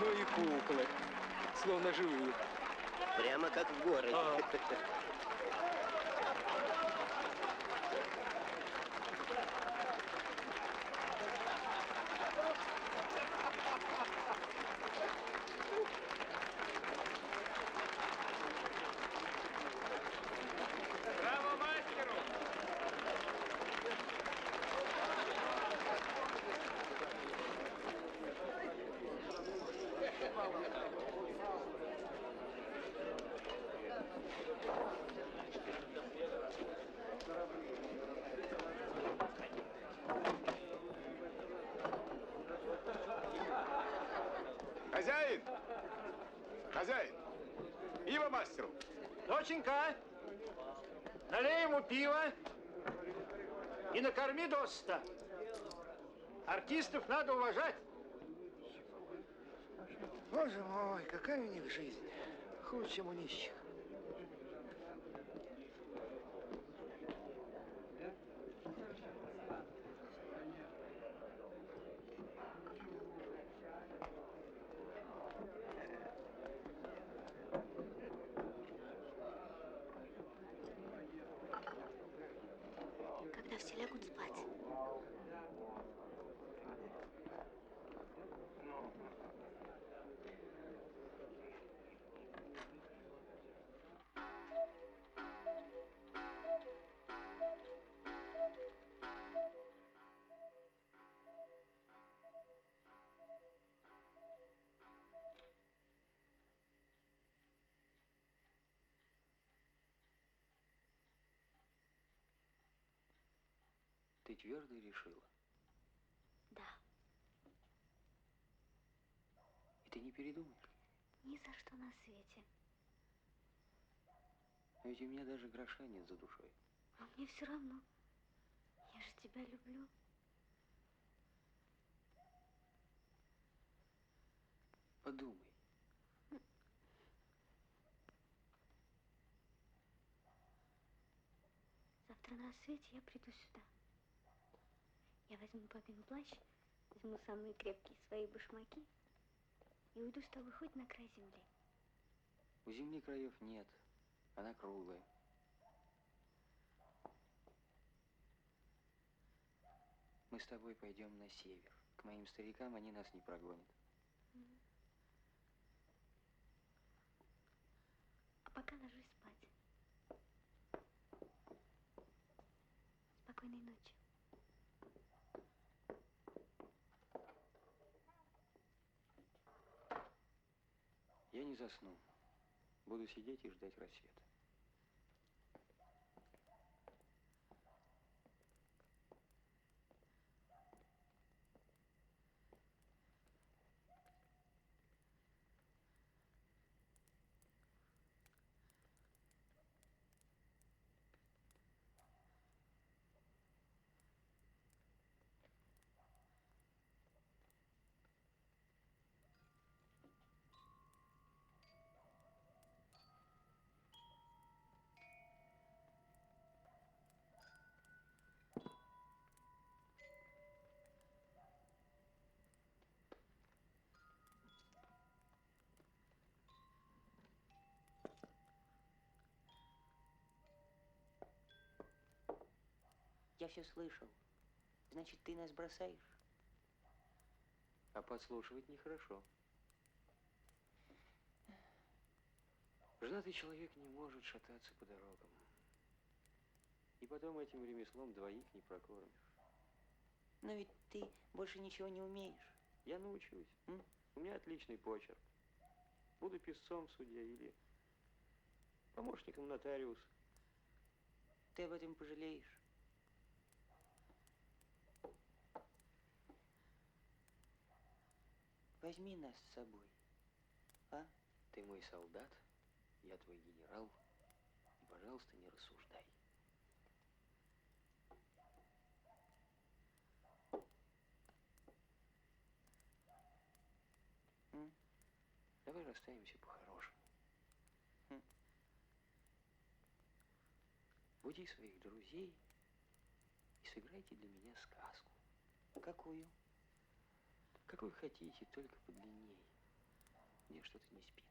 Ну и куклы, словно живые. Прямо как в городе. Браво мастеру! Хозяин! Хозяин! Пиво мастеру! Доченька, налей ему пиво и накорми досыта. Артистов надо уважать. Боже мой, какая у них жизнь. Хуже, чем у нищих. Когда все лягут спать. Ты твердо решила? Да. И ты не передумаешь? Ни за что на свете. А ведь у меня даже гроша нет за душой. А мне все равно. Я же тебя люблю. Подумай. Завтра на рассвете я приду сюда. Я возьму папин плащ, возьму самые крепкие свои башмаки и уйду с тобой хоть на край земли. У земли краев нет, она круглая. Мы с тобой пойдем на север. К моим старикам они нас не прогонят. А пока ложись спать. Спокойной ночи. Я не засну. Буду сидеть и ждать рассвета. Я все слышал. Значит, ты нас бросаешь? А подслушивать нехорошо. Женатый человек не может шататься по дорогам. И потом этим ремеслом двоих не прокормишь. Но ведь ты больше ничего не умеешь. Я научусь. У меня отличный почерк. Буду писцом в суде или помощником нотариуса. Ты об этом пожалеешь. Возьми нас с собой, а? Ты мой солдат, я твой генерал. И, пожалуйста, не рассуждай. Давай расстанемся по-хорошему. Буди своих друзей и сыграйте для меня сказку. Какую? Какую хотите, только подлинней. Мне что-то не спится.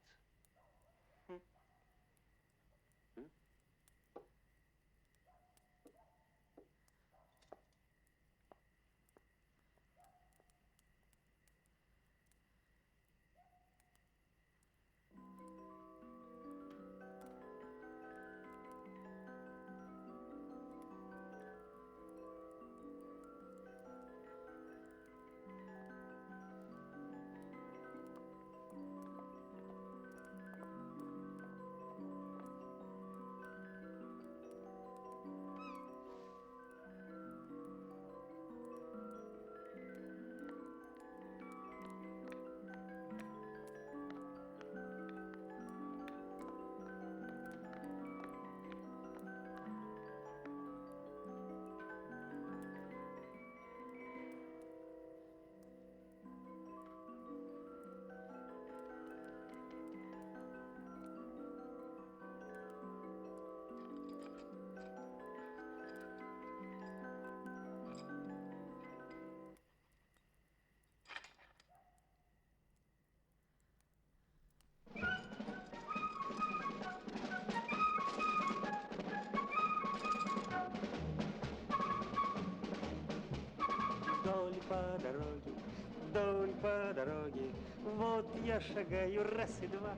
Вдоль по дороге, вот я шагаю раз и два.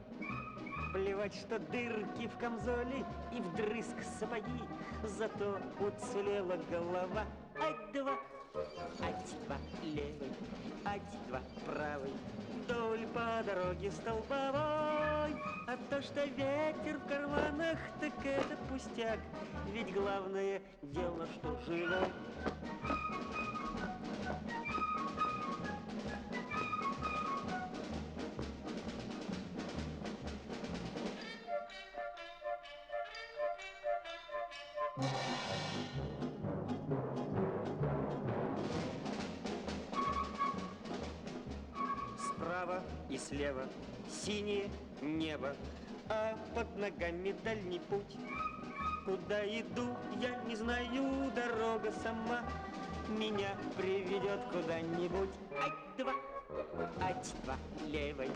Плевать, что дырки в камзоле и вдрызг сапоги, зато уцелела голова. Ать-два, ать-два левый, ать-два правый, вдоль по дороге столбовой. А то, что ветер в карманах, так это пустяк, ведь главное дело, что живой. Справа и слева синее небо, а под ногами дальний путь. куда иду, я не знаю, дорога сама меня приведет куда-нибудь. Ать-два, ать-два левой,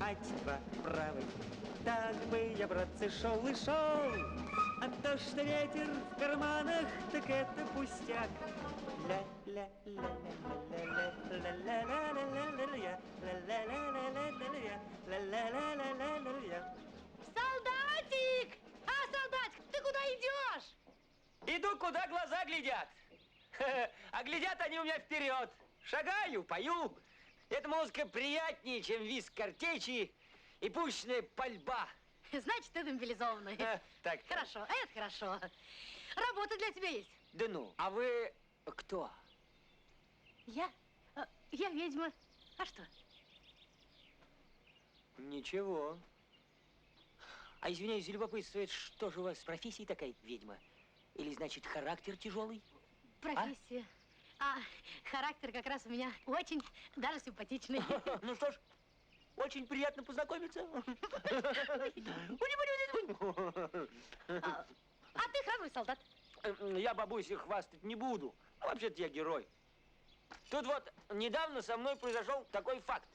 ать-два правой. Так бы я, братцы, шел и шел, а то, что ветер в карманах, так это пустяк. Солдатик! А, солдатик, ты куда идешь? Иду, куда глаза глядят. А глядят они у меня вперед. Шагаю, пою. Эта музыка приятнее, чем визг картечи и пушечная пальба. Значит, ты демобилизованный. Так. Хорошо, это хорошо. Работа для тебя есть. Да ну, а вы кто? Я? Я ведьма. А что? Ничего. А извиняюсь за любопытство, это что же у вас профессия такая, ведьма? Или, значит, характер тяжелый? Профессия. А характер как раз у меня очень даже симпатичный. Ну что ж, очень приятно познакомиться. А ты храбрый солдат. Я бабуся хвастать не буду. А вообще-то я герой. Тут вот недавно со мной произошел такой факт.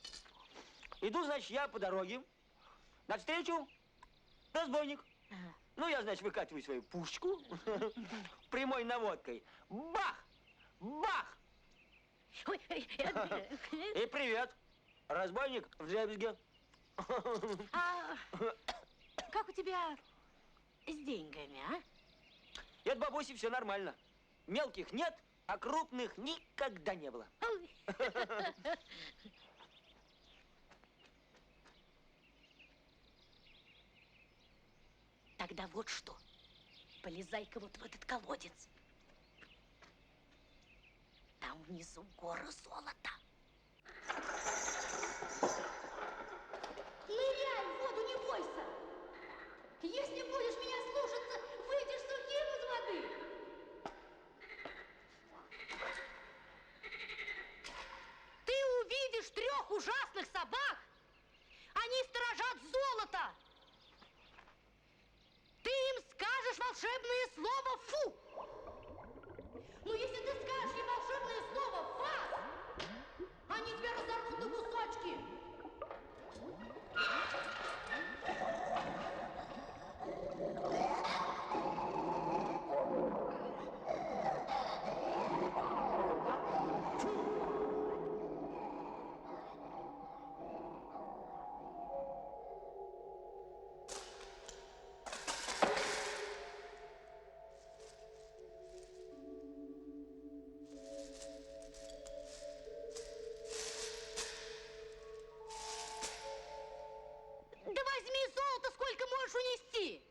Иду, значит, я по дороге. Навстречу разбойник. Ну, я, значит, выкатываю свою пушечку прямой наводкой. Бах! Бах! Ой, И привет. Разбойник в дребезге. а как у тебя с деньгами, а? Это, бабуся, все нормально. Мелких нет, а крупных никогда не было. Тогда вот что. Полезай-ка вот в этот колодец. Там внизу гора золота. Ныряй в воду, не бойся. Если будешь меня слушаться, выйдешь сухим из воды. Ты увидишь 3 ужасных собак. Они сторожат золото. Ты им скажешь волшебное слово «фу». Но если ты скажешь им волшебное слово «фас», они тебя разорвут на кусочки. Да возьми золото, сколько можешь унести, и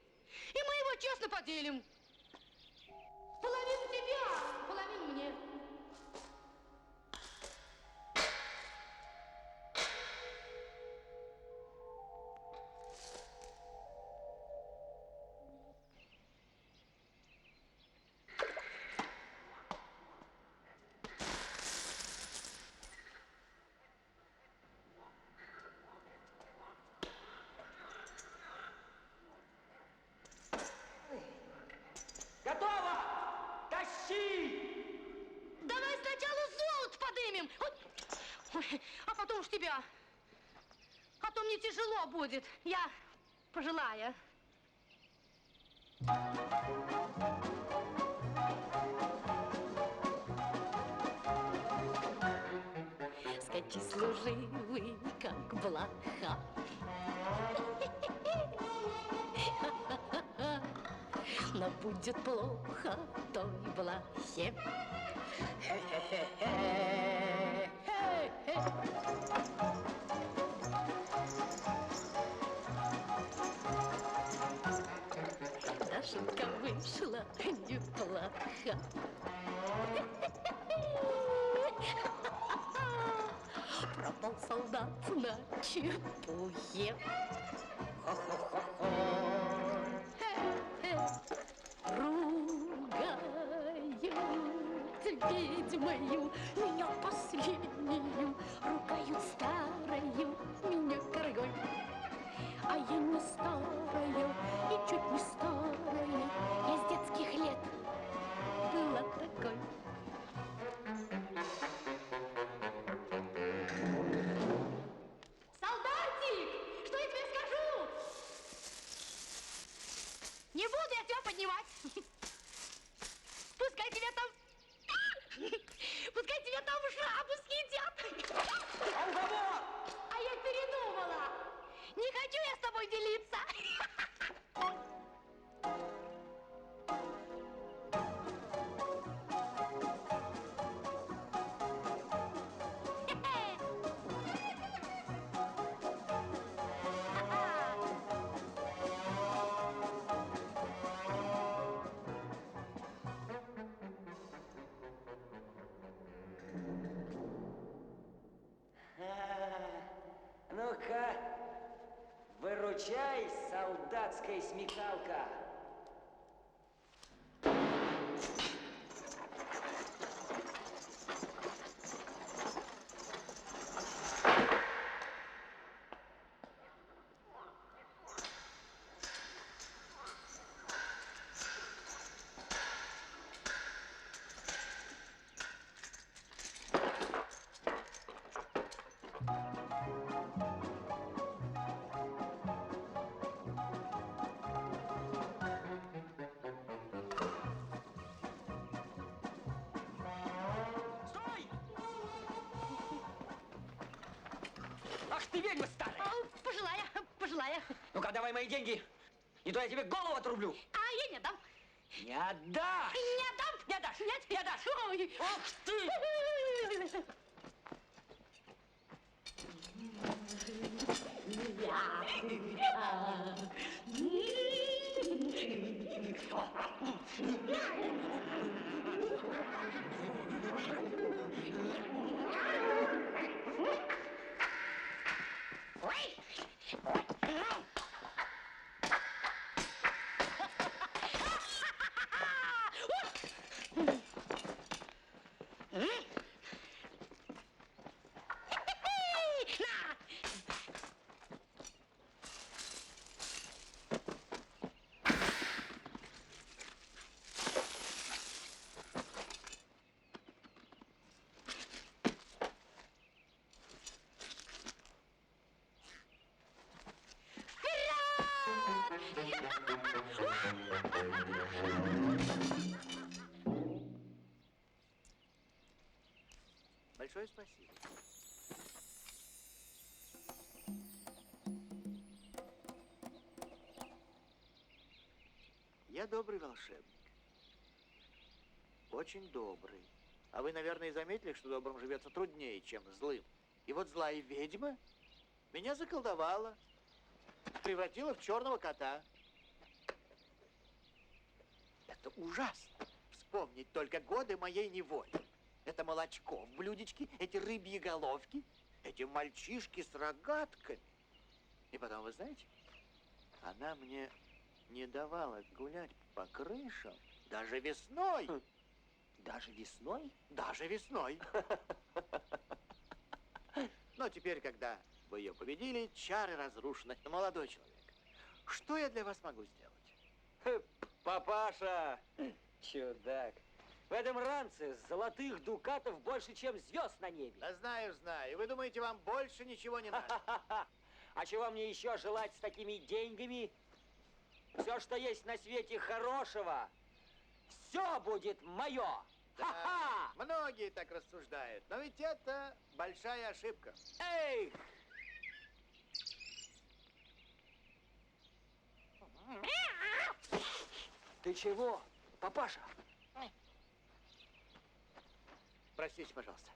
мы его честно поделим. Половину тебе, половину мне. Готово! Тащи! Давай сначала золото подымем, ой, а потом уж тебя. А то мне тяжело будет, я пожилая. Скачи, служивый, как блоха. Но будет плохо той блохе. Да шутка вышла неплохо. Пропал солдат на чепухе. Ругают ведьмою, меня последнюю, ругают старою, меня коргой. А я не старая, и чуть не старая, я Ну-ка, выручай, солдатская смекалка. Стой! Ах ты ведьма старая! Пожилая. Ну-ка, давай мои деньги. Не то я тебе голову отрублю. А я не отдам. Не отдашь! Не отдам. Не отдашь! Нет, Не отдашь! Ой. Ох ты! Большое спасибо. Я добрый волшебник. Очень добрый. А вы, наверное, заметили, что добрым живется труднее, чем злым. И вот злая ведьма меня заколдовала, превратила в черного кота. Это ужасно. Вспомнить только годы моей неволи. Это молочко в блюдечке, эти рыбьи головки, эти мальчишки с рогатками. И потом, вы знаете, она мне не давала гулять по крышам даже весной. Даже весной? Даже весной. Но теперь, когда вы ее победили, чары разрушены. Молодой человек, что я для вас могу сделать? Папаша, чудак. В этом ранце золотых дукатов больше, чем звезд на небе. Да знаю, знаю. Вы думаете, вам больше ничего не надо? А чего мне еще желать с такими деньгами? Все, что есть на свете хорошего, все будет мое. Да, многие так рассуждают, но ведь это большая ошибка. Эй! Ты чего, папаша? Простите, пожалуйста.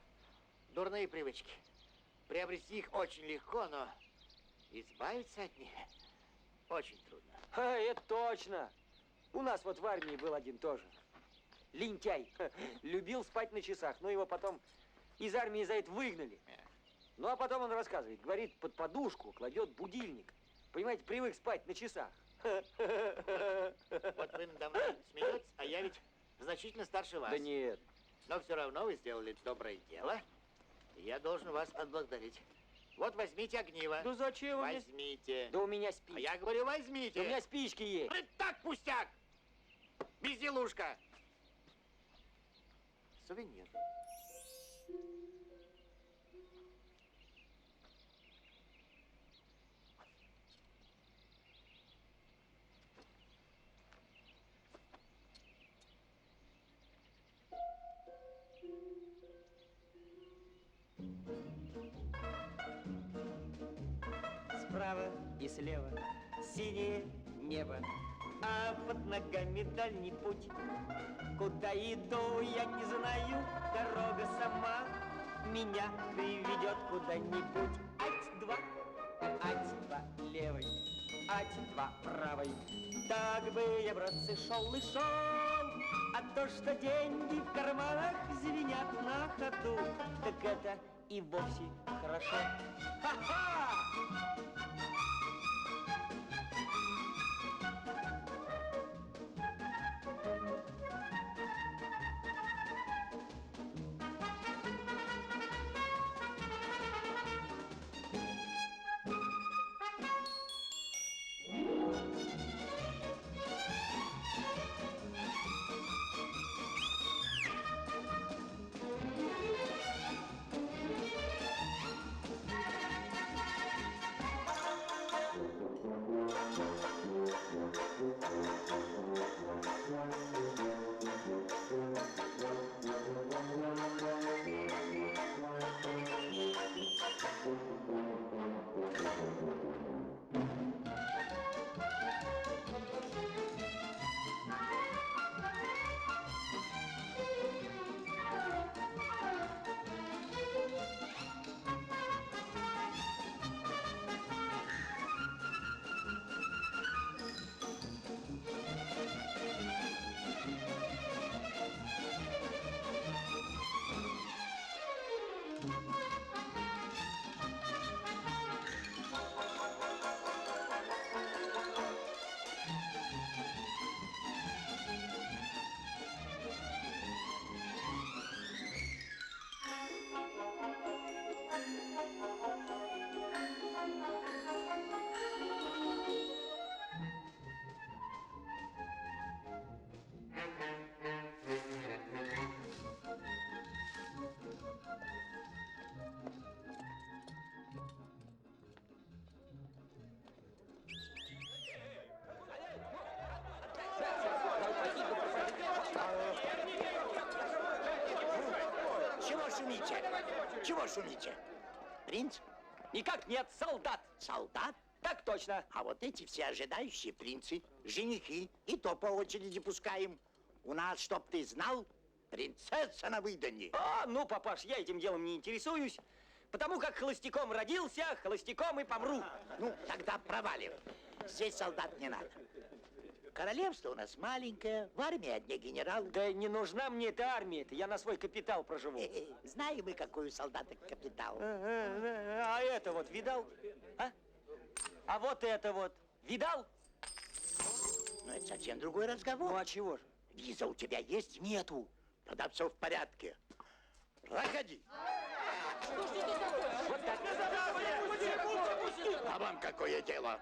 Дурные привычки. Приобрести их очень легко, но избавиться от них очень трудно. Это точно. У нас вот в армии был один тоже. Лентяй. Любил спать на часах, но его потом из армии за это выгнали. Ну, а потом он рассказывает, говорит, под подушку кладет будильник. Понимаете, привык спать на часах. Вот вы надо мной смеетесь, а я ведь значительно старше вас. Да нет. Но все равно вы сделали доброе дело, и я должен вас отблагодарить. Вот возьмите огниво. Да зачем вы мне? Возьмите. Да у меня А спички. я говорю, возьмите. Да у меня спички есть. Так, пустяк! Безделушка! Сувенир. Справа и слева синее небо, а под ногами дальний путь. Куда иду, я не знаю, дорога сама меня приведет куда-нибудь. Ать-два левой, ать-два правой. Так бы я, братцы, шел и шел, а то, что деньги в карманах звенят на ходу, так это и вовсе хорошо. Ха-ха! Чего шумите? Чего шумите? Принц? Никак нет, солдат. Солдат? Так точно. А вот эти все ожидающие принцы, женихи, и то по очереди пускаем. У нас, чтоб ты знал, принцесса на выданье. А, ну, папаш, я этим делом не интересуюсь, потому как холостяком родился, холостяком и помру. Ну, тогда проваливай. Здесь солдат не надо. Королевство у нас маленькое, в армии одни генералы. Да не нужна мне эта армия-то, я на свой капитал проживу. Знаем мы, какой у солдата капитал. А это вот видал? А вот это вот видал? Ну, это совсем другой разговор. Ну, а чего ж? Виза у тебя есть? Нету. Тогда все в порядке. Проходи. Вот так. А вам какое дело?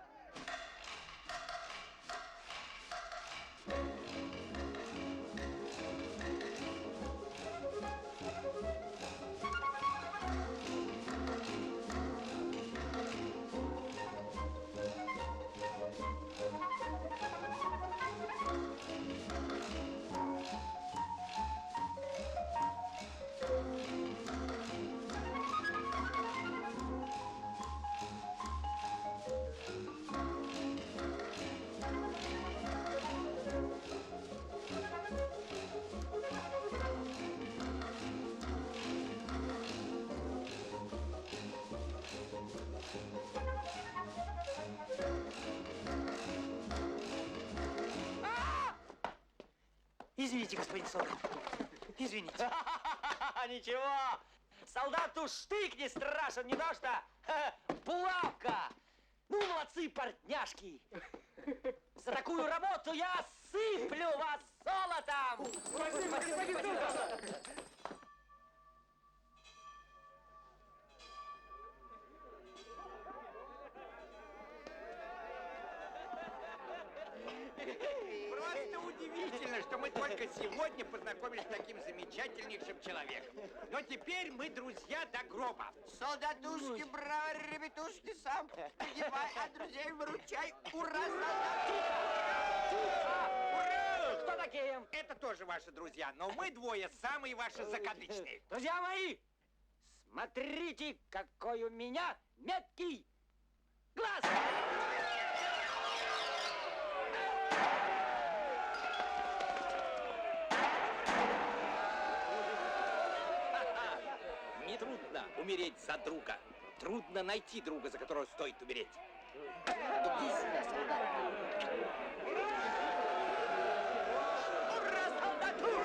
Извините, господин солдат. Извините. Ничего. Солдату штык не страшен, не то что булавка. Ну, молодцы, партняшки. За такую работу я сыплю вас золотом. Спасибо. Просто удивительно, что мы только сегодня познакомились с таким замечательнейшим человеком. Но теперь мы друзья до гроба. Солдатушки, браво, ребятушки, сам погибай, а друзей выручай. Ура, солдат! Ура! Кто такие? Это тоже ваши друзья, но мы двое самые ваши закадычные. Друзья мои, смотрите, какой у меня меткий глаз! Нетрудно умереть за друга. Трудно найти друга, за которого стоит умереть. Иди сюда, солдат. Ура, солдату!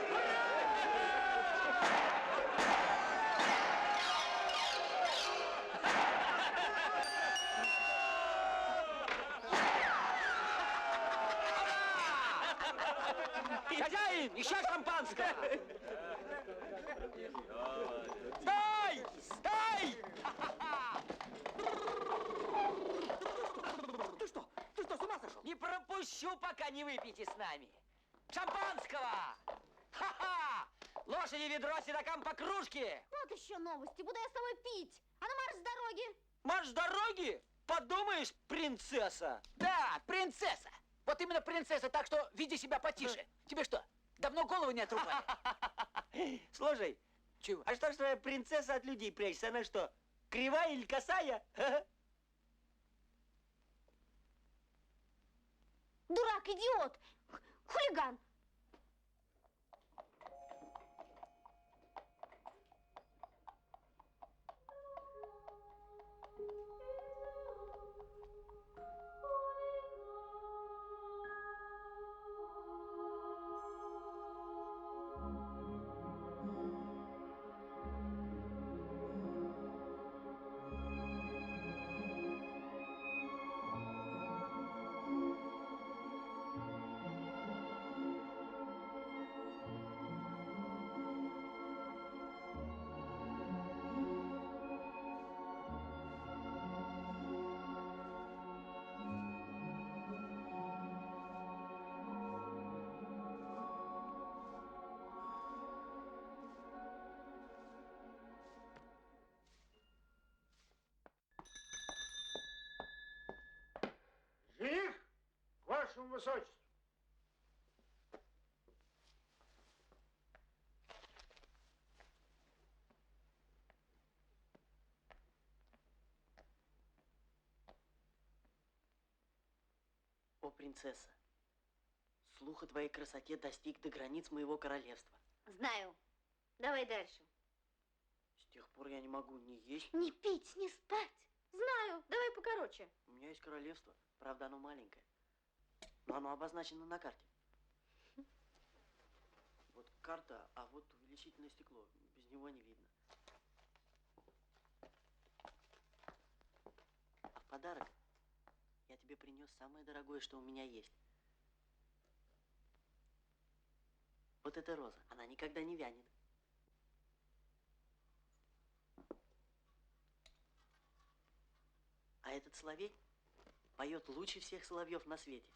Хозяин, еще шампанского! Стой! Стой! Ты что, с ума сошел? Не пропущу, пока не выпьете с нами. Шампанского! Ха-ха! Лошади ведро, седокам по кружке! Вот еще новости. Буду я с тобой пить. А ну марш с дороги. Марш с дороги? Подумаешь, принцесса! Да, принцесса. Вот именно принцесса, так что веди себя потише. Тебе что, давно голову не отрубали? Слушай, Чего? а что ж твоя принцесса от людей прячется? Она что, кривая или косая? Дурак, идиот. Хулиган. Жених, к вашему высочеству. О, принцесса, слух о твоей красоте достиг до границ моего королевства. Знаю. Давай дальше. С тех пор я не могу ни есть. Не пить, не спать. Знаю. Давай покороче. У меня есть королевство, правда, оно маленькое, но оно обозначено на карте. Вот карта, а вот увеличительное стекло. Без него не видно. А в подарок я тебе принес самое дорогое, что у меня есть. Вот эта роза, она никогда не вянет. А этот соловей поет лучше всех соловьев на свете.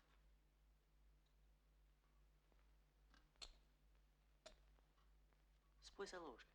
Спой, соловушка.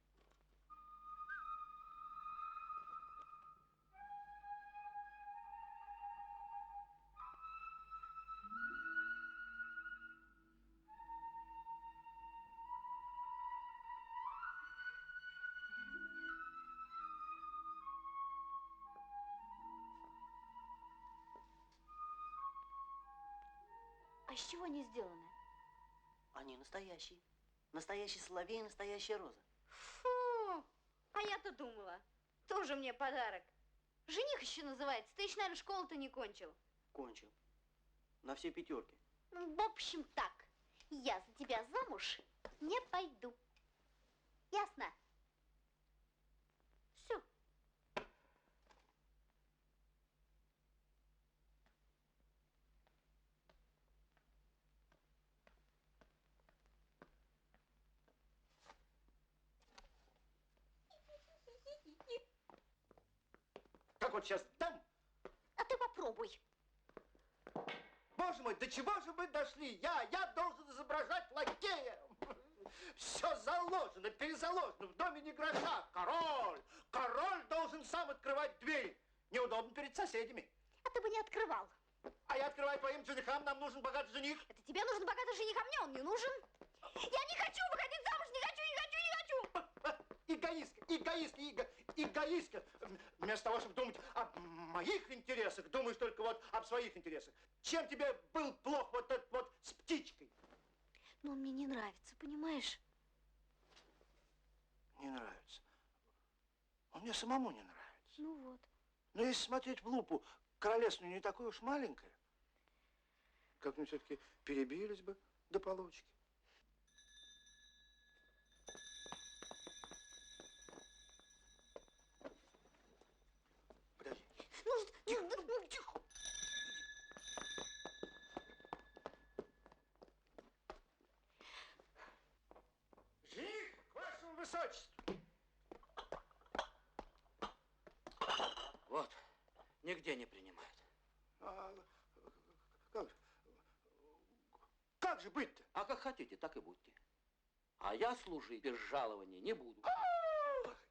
А из чего они сделаны? Они настоящие. Настоящий соловей и настоящая роза. Фу! А я-то думала. Тоже мне подарок. Жених еще называется. Ты еще, наверное, школу-то не кончил. Кончил. На все пятерки. Ну, в общем, так. Я за тебя замуж не пойду. Ясно? Все. Так вот сейчас дам. А ты попробуй. Боже мой, до чего же мы дошли? Я должен изображать лакея. Все заложено, перезаложено, в доме не гроша. Король должен сам открывать дверь. Неудобно перед соседями. А ты бы не открывал. А я открываю твоим женихам, нам нужен богатый жених. Это тебе нужен богатый жених, а мне он не нужен. Я не хочу выходить замуж, не хочу, не хочу, не хочу. Эгоистка. Вместо того, чтобы думать о моих интересах, думаешь только вот об своих интересах. Чем тебе был плох вот этот вот с птичкой? Но он мне не нравится, понимаешь? Не нравится. Он мне самому не нравится. Ну вот. Но если смотреть в лупу, королевство не такое уж маленькое. Как-нибудь все-таки перебились бы до получки. Подожди. Тихо. Нигде не принимают. А, как, как же быть-то? А как хотите, так и будьте. А я служить без жалования не буду.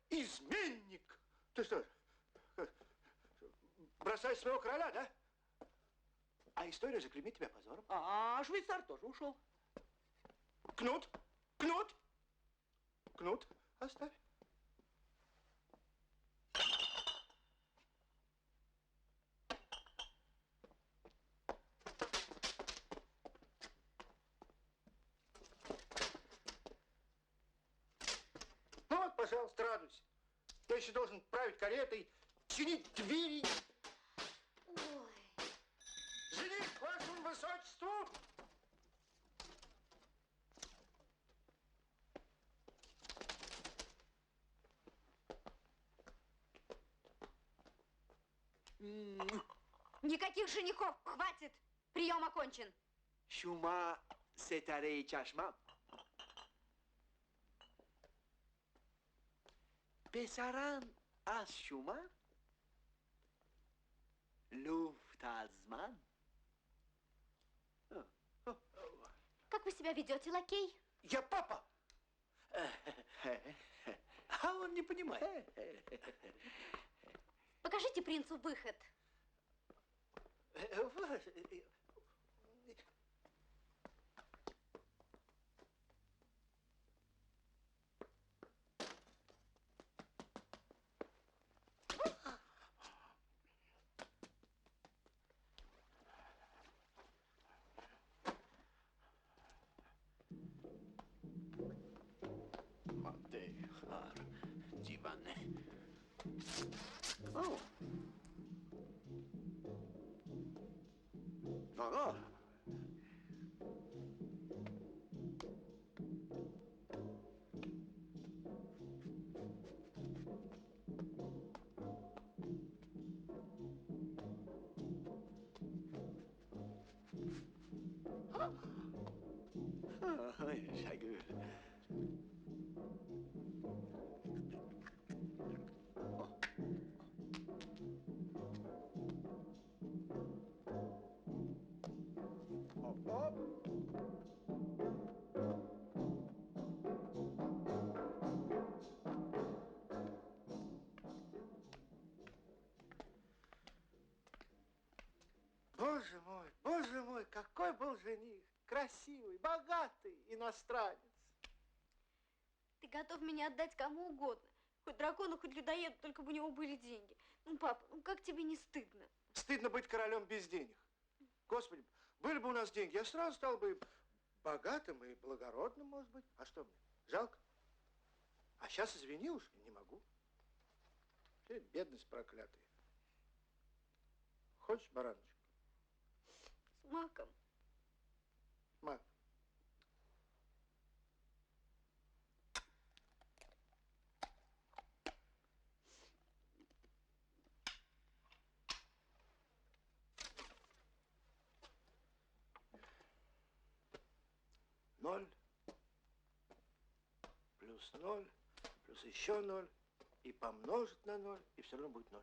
Изменник! Ты что, бросаешь своего короля, да? А история заклеймит тебя позором. А швейцар тоже ушел. Кнут! Кнут! Кнут, оставь. Ну вот, пожалуйста, радуйся. Я еще должен править каретой, чинить двери. Ой. Жених вашему высочеству! Никаких женихов, хватит. Прием окончен. Şuma setere-i çeşmem. Besaran az şuma. Luft azman. Как вы себя ведете, лакей? Я папа. А он не понимает. Покажите принцу выход. Отдыхар, диваны. О. Ага. Şagül. Hop hop. Боже мой, какой был жених. Красивый, богатый иностранец. Ты готов меня отдать кому угодно. Хоть дракону, хоть людоеду, только бы у него были деньги. Ну, папа, ну как тебе не стыдно? Стыдно быть королем без денег. Господи, были бы у нас деньги, я сразу стал бы богатым и благородным, может быть. А что мне, жалко? А сейчас, извини уж, не могу. Бедность проклятая. Хочешь бараночку? С маком. Мак. Ноль. Плюс 0. Плюс еще 0. И помножить на 0. И все равно будет 0.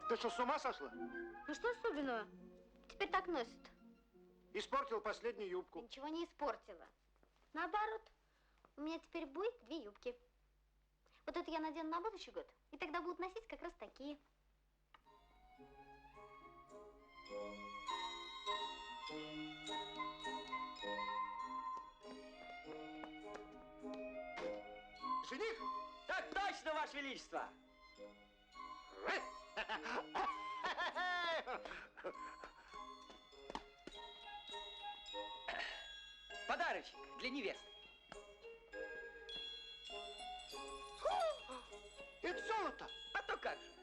Ты что, с ума сошла? Ну что особенного? Теперь так носит. Испортила последнюю юбку. Ничего не испортила. Наоборот, у меня теперь будет 2 юбки. Вот это я надену на будущий год, и тогда будут носить как раз такие. жених? Так точно, Ваше Величество! Подарочек для невесты. Это золото! А то как же?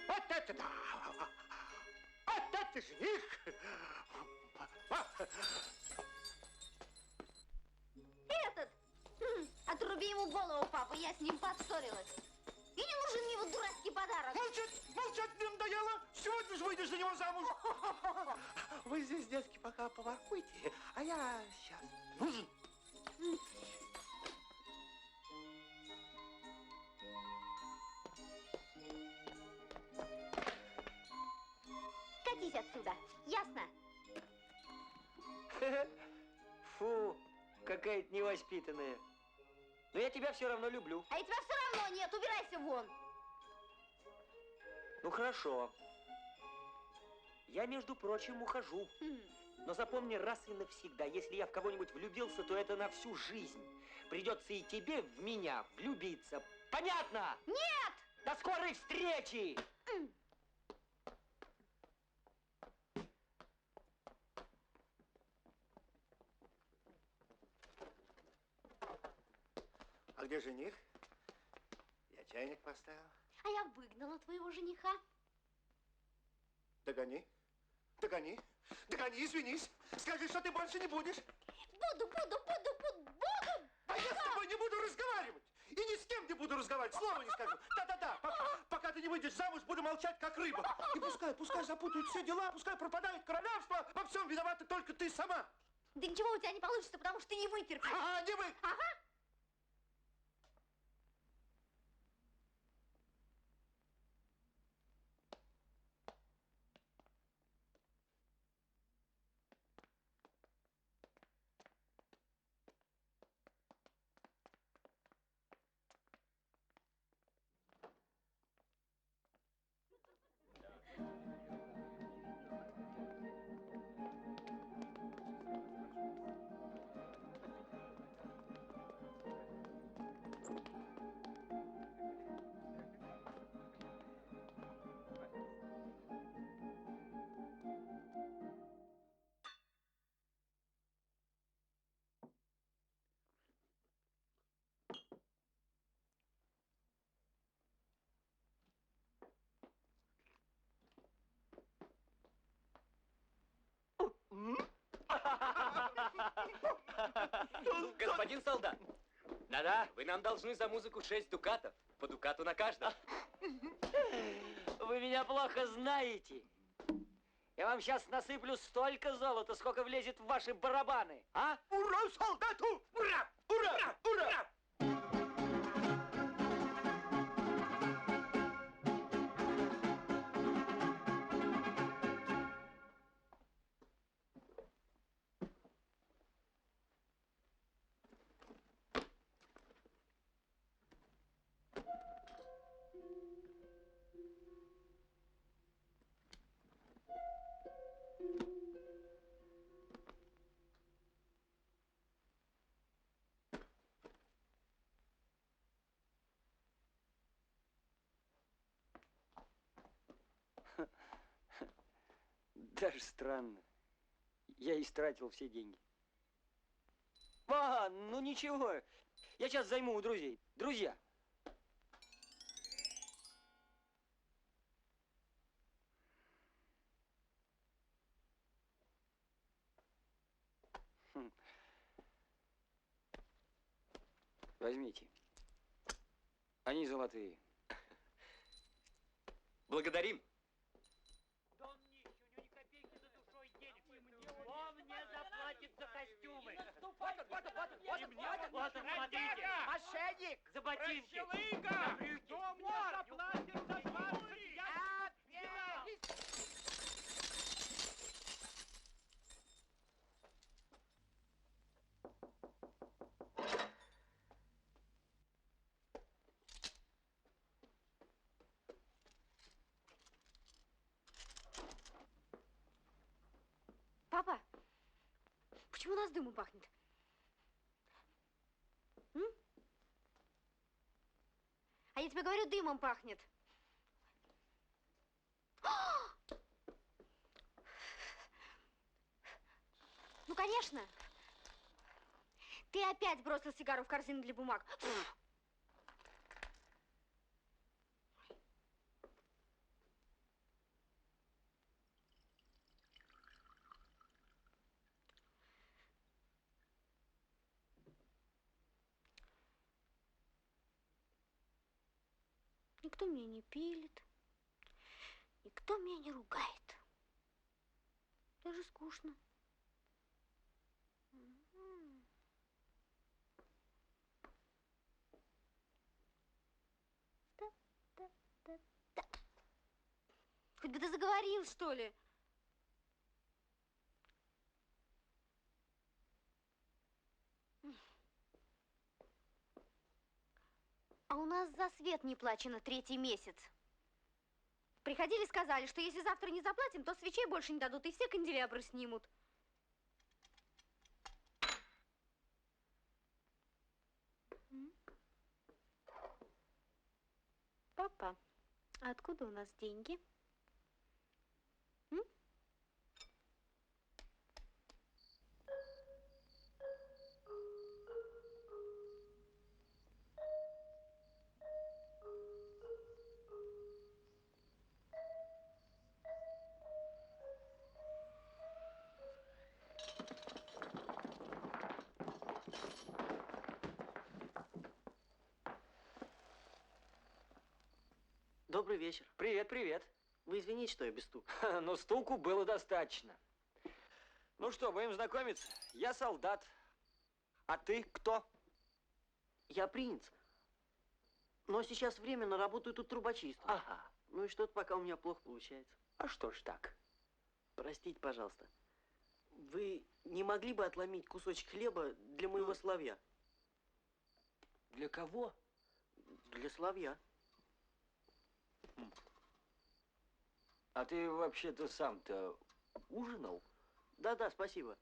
Вот это да! Вот это жених! Этот! Отруби ему голову, папа, я с ним поссорилась. И не нужен мне вот дурацкий подарок. Молчать мне надоело! Сегодня же выйдешь за него замуж! Вы здесь, детки, пока поворкуйте, а я сейчас нужен. Катись отсюда, ясно? Фу, какая-то невоспитанная. Но я тебя все равно люблю. А я тебя все равно нет, убирайся вон. Ну хорошо. Я, между прочим, ухожу. Но запомни раз и навсегда, если я в кого-нибудь влюбился, то это на всю жизнь. Придется и тебе в меня влюбиться. Понятно? Нет! До скорой встречи! А где жених? Я чайник поставил. А я выгнала твоего жениха. Догони. Догони. Догони, извинись. Скажи, что ты больше не будешь. Буду. А я с тобой не буду разговаривать. И ни с кем не буду разговаривать. Слова не скажу. Да-да-да. Пока ты не выйдешь замуж, буду молчать, как рыба. И пускай запутают все дела, пускай пропадает королевство. Во всем виновата только ты сама. Да ничего у тебя не получится, потому что ты не вытерпишь. Ага, не вы. Ага. Господин солдат, Да-да. вы нам должны за музыку 6 дукатов. По дукату на каждого. Вы меня плохо знаете. Я вам сейчас насыплю столько золота, сколько влезет в ваши барабаны. А? Ура солдату! Ура! Ура! Ура! Даже странно. Я истратил все деньги. А, ну ничего. Я сейчас займу у друзей. Друзья. Возьмите. Они золотые. Благодарим. Заплатит за костюмы. Вот, смотрите. Мошенник! За ботинки. Расчелыга! За брюки. Кто мне заплатит за свадьбу? Папа, почему у нас дымом пахнет? тебе говорю, дымом пахнет. Ну, конечно. Ты опять бросил сигару в корзину для бумаг. Никто меня не пилит, никто меня не ругает. Даже скучно. Да. Хоть бы ты заговорил, что ли. А у нас за свет не плачено 3-й месяц. Приходили, сказали, что если завтра не заплатим, то свечей больше не дадут, и все канделябры снимут. Папа, а откуда у нас деньги? Добрый вечер. Привет, привет. Вы извините, что я без стука. Но стуку было достаточно. Ну что, будем знакомиться? Я солдат. А ты кто? Я принц. Но сейчас временно работаю тут трубочистом. Ага. Ну и что-то пока у меня плохо получается. А что ж так? Простите, пожалуйста. Вы не могли бы отломить кусочек хлеба для моего соловья? Для кого? Для соловья. А ты вообще-то сам-то ужинал? Да-да, спасибо.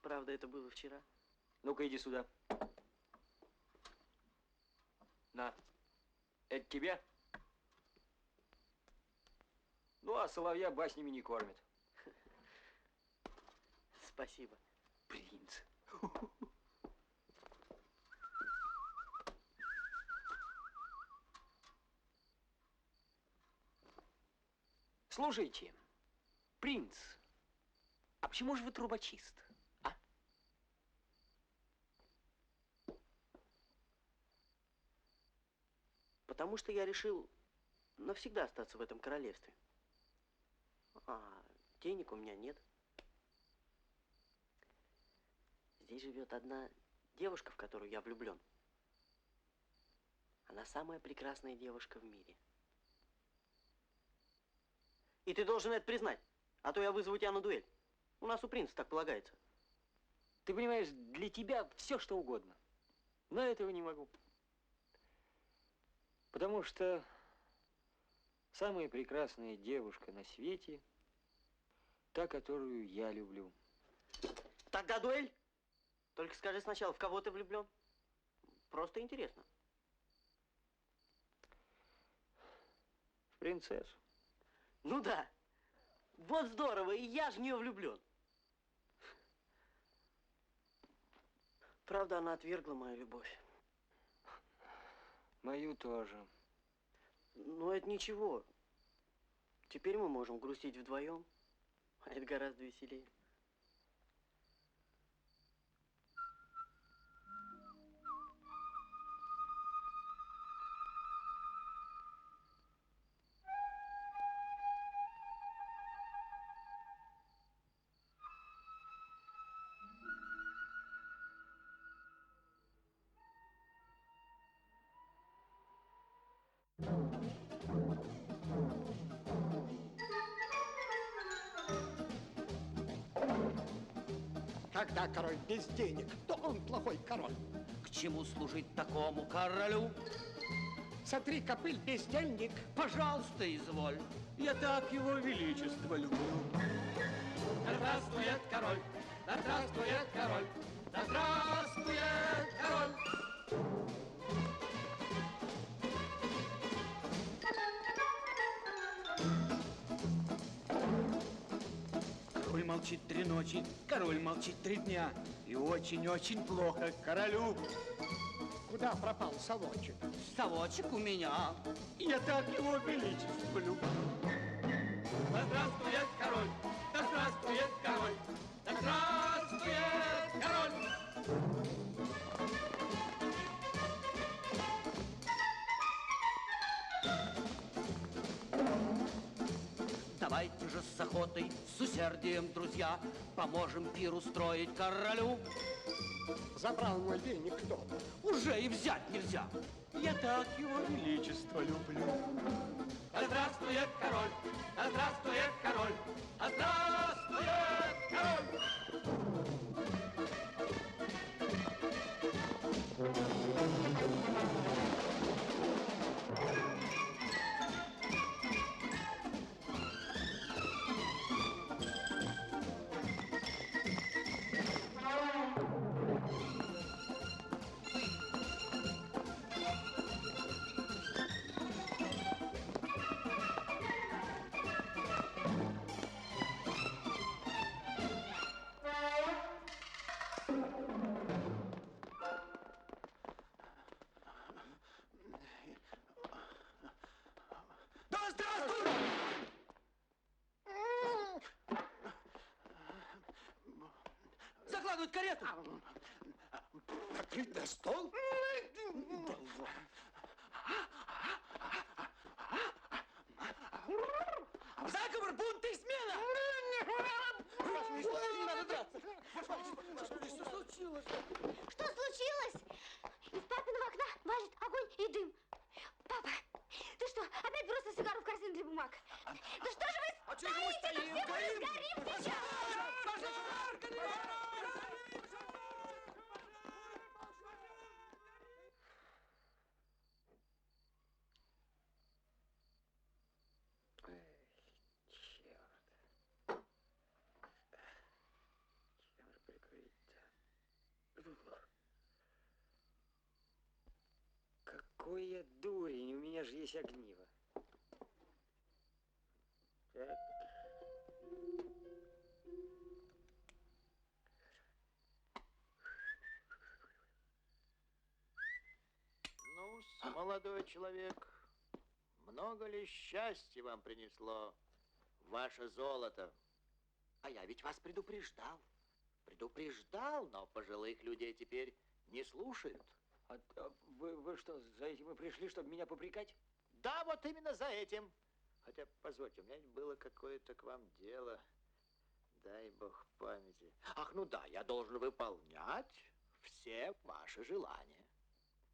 Правда, это было вчера. Ну-ка, иди сюда. На. Это тебе? Ну, а соловья баснями не кормят. Спасибо. Принц. Слушайте, принц, а почему же вы трубочист, а? Потому что я решил навсегда остаться в этом королевстве. А денег у меня нет. Здесь живет одна девушка, в которую я влюблен. Она самая прекрасная девушка в мире. И ты должен это признать, а то я вызову тебя на дуэль. У нас у принца так полагается. Ты понимаешь, для тебя все что угодно. Но этого не могу. Потому что самая прекрасная девушка на свете, та, которую я люблю. Тогда дуэль. Только скажи сначала, в кого ты влюблен. Просто интересно. В принцессу. Ну да. Вот здорово, и я же в нее влюблен. Правда, она отвергла мою любовь. Мою тоже. Но это ничего. Теперь мы можем грустить вдвоем. А это гораздо веселее. Когда король без денег, то он плохой король. К чему служить такому королю? Сотри копыль, бездельник. Пожалуйста, изволь. Я так его величество люблю. Да здравствует король, да здравствует король, да здравствует король. молчит 3 ночи, король молчит 3 дня. И очень-очень плохо королю. Куда пропал совочек? Совочек у меня. Я так его величество люблю. Да здравствует король! Да здравствует король! Да здравствует король! Давайте же с охотой, с усердием, друзья, поможем пир устроить королю. Забрал мой веник кто-то. Уже и взять нельзя. Я так его величество люблю. Да здравствует король! Да здравствует король! Да здравствует король! Закладывают карету! Накрыть на стол? Заговор, бунт и смена! Надо драться! Что случилось? Что случилось? Из папиного окна валит огонь и дым. Папа, ты что, опять бросил сигару в корзину для бумаг? Да что же вы А чего же мы стоим? Все мы сгорим сейчас! Какой я дурень, у меня же есть огниво. Так. Ну, молодой человек, много ли счастья вам принесло ваше золото? А я ведь вас предупреждал. Предупреждал, но пожилых людей теперь не слушают. Вы что, за этим и пришли, чтобы меня попрекать? Да, вот именно за этим. Хотя, позвольте, у меня было какое-то к вам дело. Дай бог памяти. Ах, ну да, я должен выполнять все ваши желания.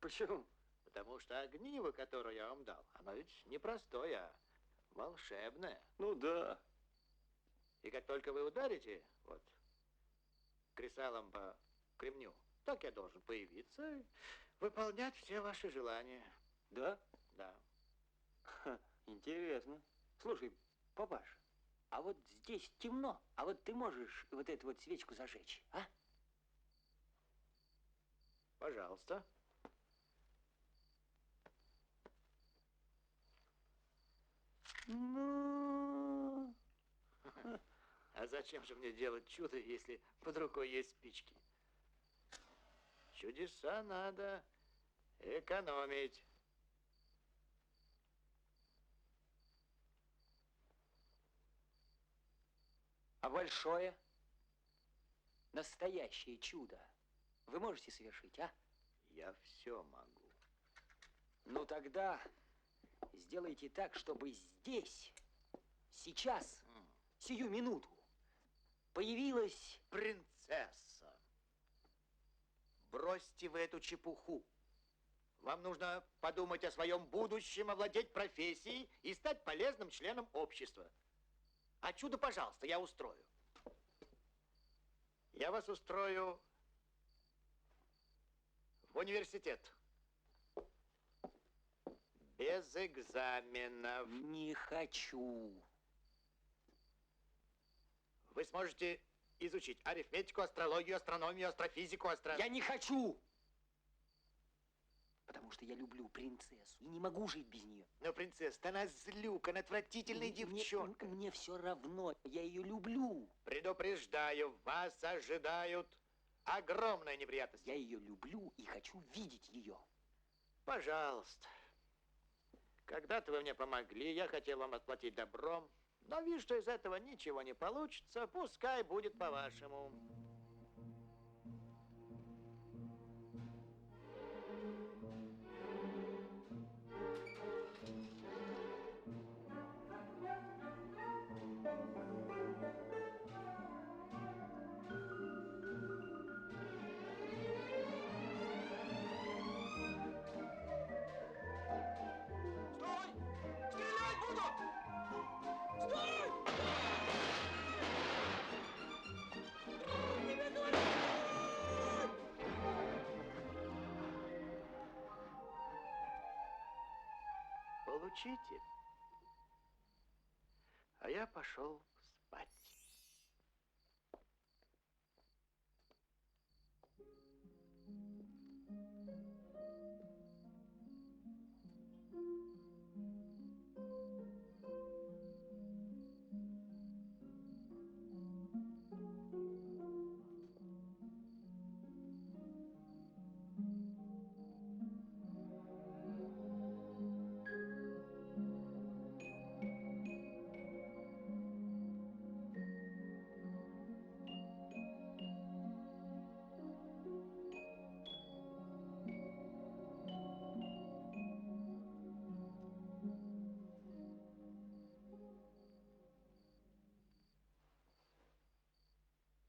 Почему? Потому что огниво, которое я вам дал, оно ведь не простое, а волшебное. Ну да. И как только вы ударите, вот, кресалом по кремню, так я должен появиться и выполнять все ваши желания. Да? Да. Ха, интересно. Слушай, папаш, а вот здесь темно, а вот ты можешь вот эту вот свечку зажечь, а? Пожалуйста. Ну... А зачем же мне делать чудо, если под рукой есть спички? Чудеса надо экономить. А большое, настоящее чудо вы можете совершить, а? Я все могу. Ну тогда сделайте так, чтобы здесь, сейчас, сию минуту, появилась... Принцесса, бросьте вы эту чепуху. Вам нужно подумать о своем будущем, овладеть профессией и стать полезным членом общества. А чудо, пожалуйста, я устрою. Я вас устрою в университет. Без экзаменов. Не хочу. Вы сможете изучить арифметику, астрологию, астрономию, астрофизику, Я не хочу! Потому что я люблю принцессу и не могу жить без нее. Но принцесса, она злюка, она отвратительная девчонка. Мне все равно, я ее люблю. Предупреждаю, вас ожидают огромные неприятности. Я ее люблю и хочу видеть ее. Пожалуйста. Когда-то вы мне помогли, я хотел вам отплатить добром, но вижу, что из этого ничего не получится, пускай будет по-вашему. Получите. А я пошел спать.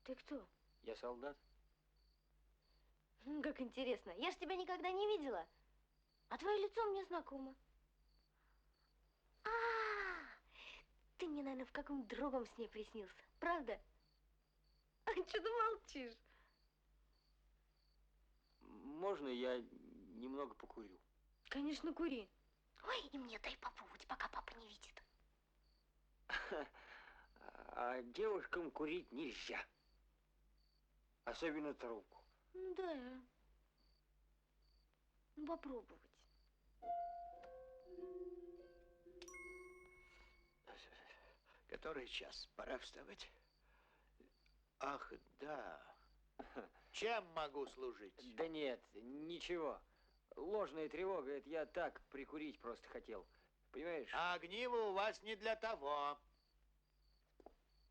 Ты кто? Я солдат. Как интересно. Я ж тебя никогда не видела. А твое лицо мне знакомо. Ты мне, наверное, в каком другом сне приснился. Правда? А что ты молчишь? Можно я немного покурю? Конечно, кури. Ой, и мне дай попробовать, пока папа не видит. А девушкам курить нельзя. Особенно трубку. Ну да. Ну попробовать. Который час? Пора вставать. Ах, да. Чем могу служить? Да нет, ничего. Ложная тревога, это я так прикурить просто хотел. Понимаешь? А огниво у вас не для того.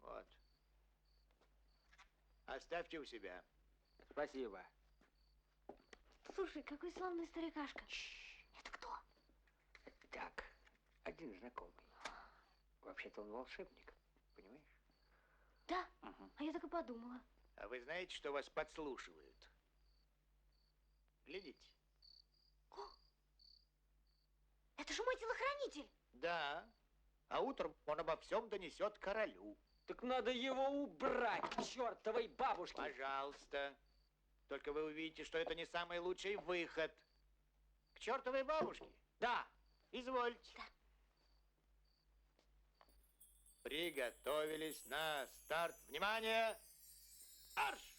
Вот. Оставьте у себя. Спасибо. Слушай, какой славный старикашка. Это кто? Так, один знакомый. Вообще-то он волшебник, понимаешь? Да? А я так и подумала. А вы знаете, что вас подслушивают? Глядите. О! Это же мой телохранитель. Да. А утром он обо всем донесет королю. Так надо его убрать, чертовой бабушки. Пожалуйста. Только вы увидите, что это не самый лучший выход. К чертовой бабушке? Да. Извольте. Да. Приготовились на старт. Внимание! Марш!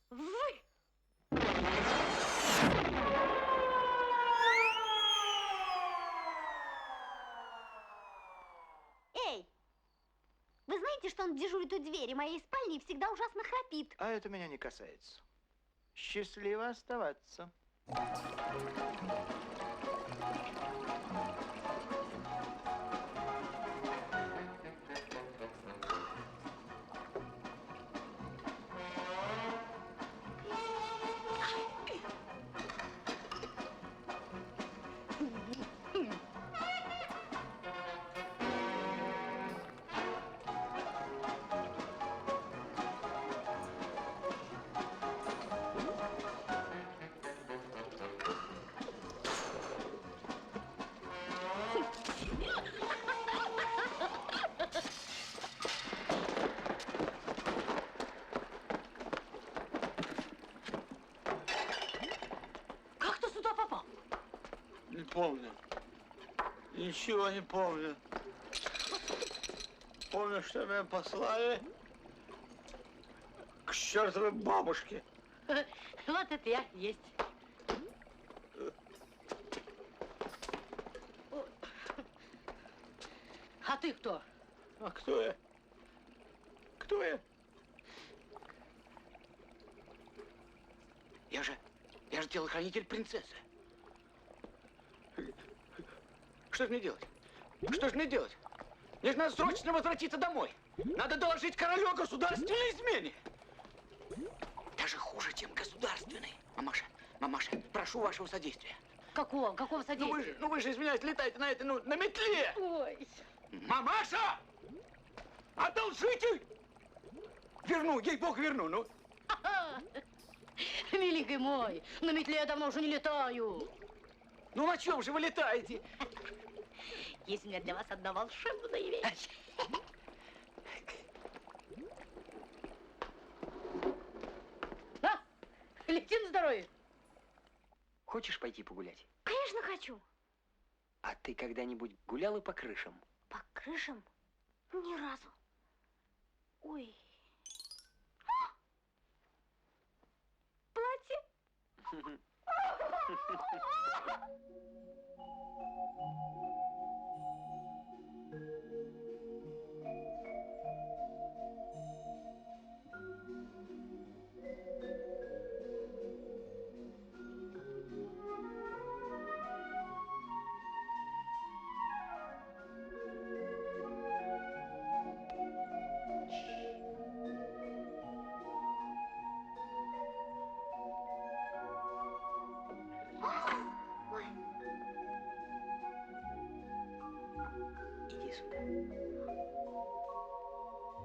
Вы! Эй! Вы знаете, что он дежурит у двери моей спальни и всегда ужасно храпит? А это меня не касается. Счастливо оставаться. Не помню. Ничего не помню. Помню, что меня послали к чертовой бабушке. Вот это я есть. А ты кто? А кто я? Кто я? Я же телохранитель принцессы. Что же мне делать? Что же мне делать? Мне же надо срочно возвратиться домой. Надо доложить королю о государственной измене. Даже хуже, чем государственной. Мамаша, прошу вашего содействия. Какого содействия? Ну вы же, извиняюсь, летаете на этой, на метле. Ой. Мамаша! Одолжите! Верну, ей-богу, верну, ну. Миленький мой, на метле я давно уже не летаю. Ну на чем же вы летаете? Есть у меня для вас одна волшебная вещь. На, лети на здоровье. Хочешь пойти погулять? Конечно, хочу. А ты когда-нибудь гуляла по крышам? По крышам? Ни разу. Ой. Платье? Иди сюда.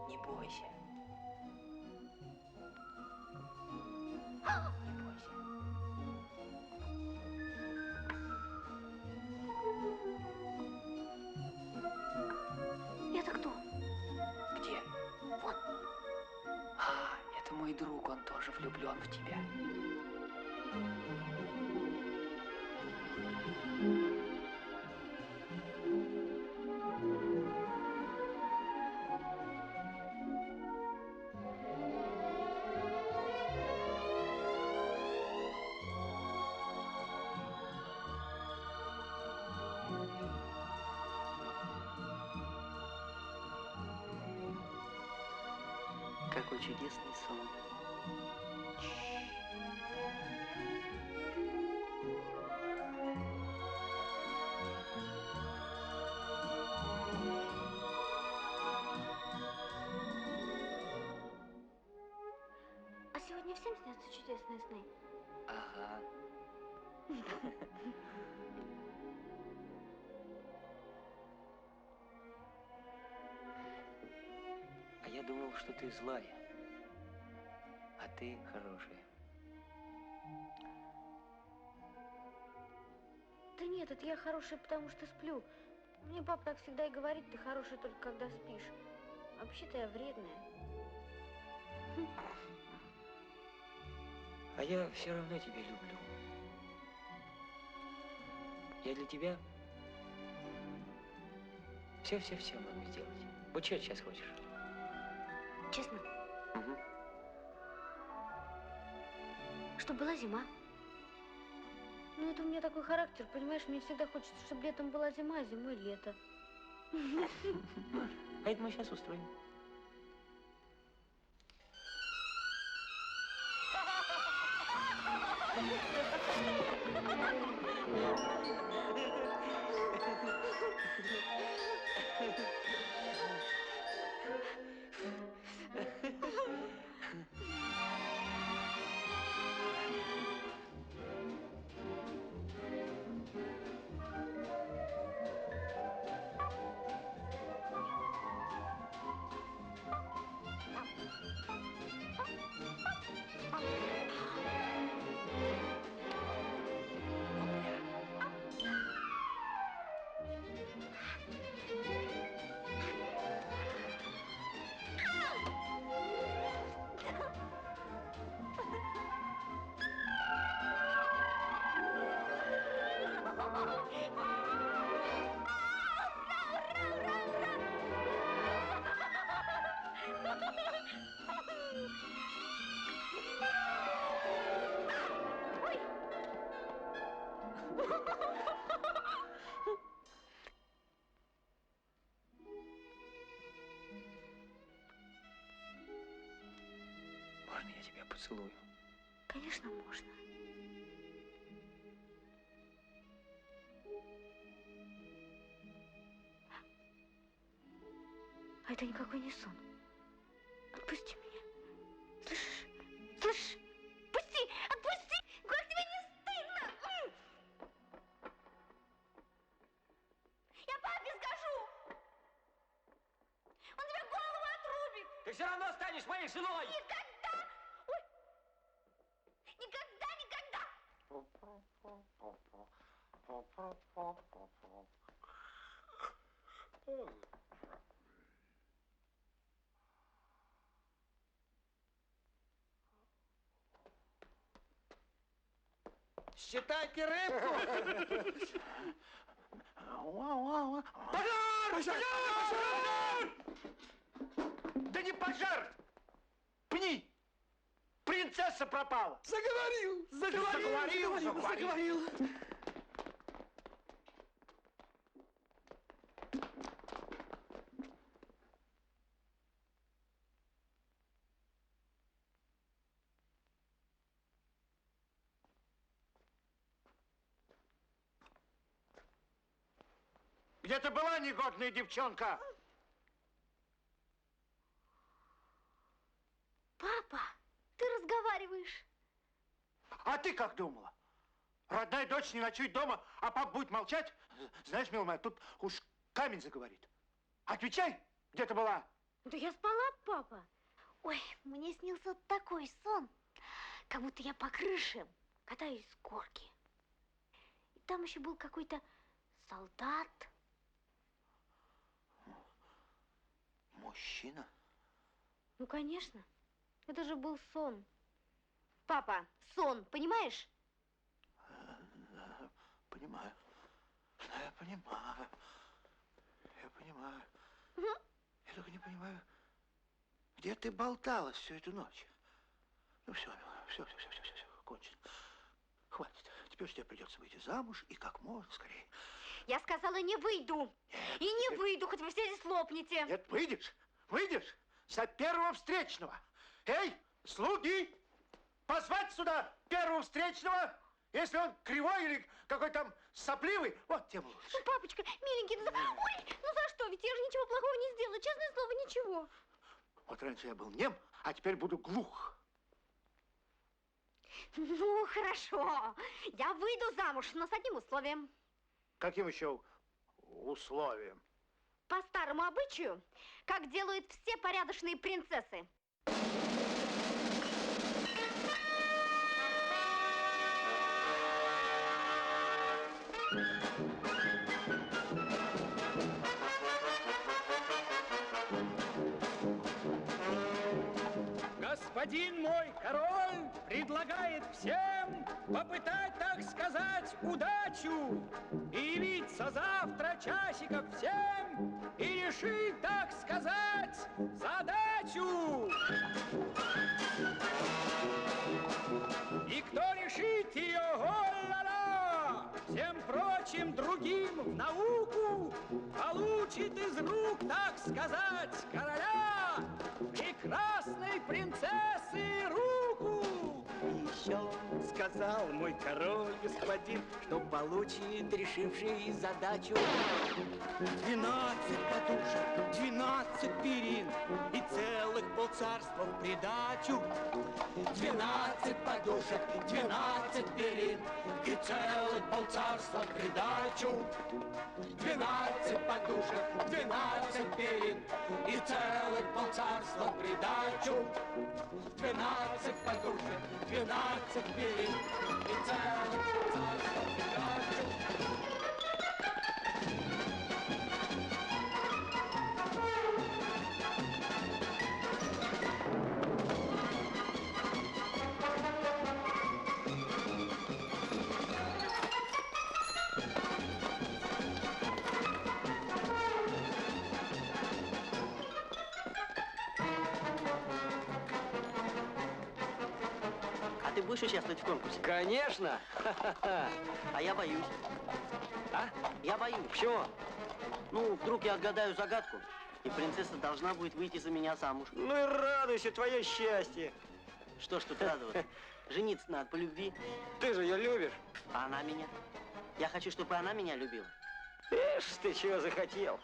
Не бойся. Не бойся. Это кто? Где? Вот. А, это мой друг, он тоже влюблен в тебя. Какой чудесный сон. А сегодня всем снятся чудесные сны? Ага. А я думал, что ты злая, а ты хорошая. Да нет, это я хорошая, потому что сплю. Мне папа так всегда и говорит, ты хорошая только когда спишь. Вообще-то я вредная. А я все равно тебя люблю. Я для тебя все могу сделать. Вот что ты сейчас хочешь? Честно? Угу. Чтобы была зима. Ну, это у меня такой характер, понимаешь? Мне всегда хочется, чтобы летом была зима, а зимой лето. А это мы сейчас устроим. тебя поцелую? Конечно, можно. А это никакой не сон. Отпусти меня. Слышишь? Слышишь? Пусти! Отпусти! Как тебе не стыдно? Я папе скажу! Он тебе голову отрубит! Ты все равно станешь моей женой! Никогда! Ой! Никогда, никогда! Считайте рыбку! Пожар! Пожар! Да не пожар! Пни! Принцесса пропала! Заговорил! Заговорил! Где ты была, негодная девчонка? Папа, ты разговариваешь. А ты как думала? Родная дочь не ночует дома, а пап будет молчать? Знаешь, милая моя, тут уж камень заговорит. Отвечай, где ты была? Да я спала, папа. Ой, мне снился такой сон, как будто я по крыше катаюсь с горки. И там еще был какой-то солдат. Мужчина? Ну, конечно. Это же был сон. Папа, сон, понимаешь? Понимаю. Я понимаю. Я понимаю. Угу. Я только не понимаю, где ты болталась всю эту ночь? Ну все, милая, все, кончено. Хватит. Теперь тебе придется выйти замуж и как можно скорее. Я сказала, не выйду. Нет, и не выйду, хоть вы все здесь лопнете. Нет, выйдешь за первого встречного. Эй, слуги, позвать сюда первого встречного. Если он кривой или какой там сопливый, вот тем лучше. Ну, папочка, миленький, ой, ну за что? Ведь я же ничего плохого не сделала. Честное слово, ничего. Вот раньше я был нем, а теперь буду глух. Ну, хорошо. Я выйду замуж, но с одним условием. Каким еще условием? По старому обычаю, как делают все порядочные принцессы. Господин мой король предлагает всем попытать, так сказать, удачу и явиться завтра часиков в 7 и решить, так сказать, задачу. И кто решит ее, о-ла-ла, всем прочим другим в науку получит из рук, так сказать, короля прекрасной принцессы руку. Еще сказал мой король, господин, что получит решивший задачу 12 подушек, 12 перин и целых полцарства в придачу. 12 подушек, 12 перин и целых полцарства в придачу. 12 подушек, 12 перин и целых полцарства в придачу. 12 подушек, 12 перин и целых полцарства в придачу. Ты будешь участвовать в конкурсе? Конечно! А я боюсь. А? Я боюсь. Чего? Ну, вдруг я отгадаю загадку, и принцесса должна будет выйти за меня замуж. Ну и радуйся, твое счастье. Что ж тут радоваться? Жениться надо по любви. Ты же ее любишь. А она меня? Я хочу, чтобы она меня любила. Ишь, ты чего захотел?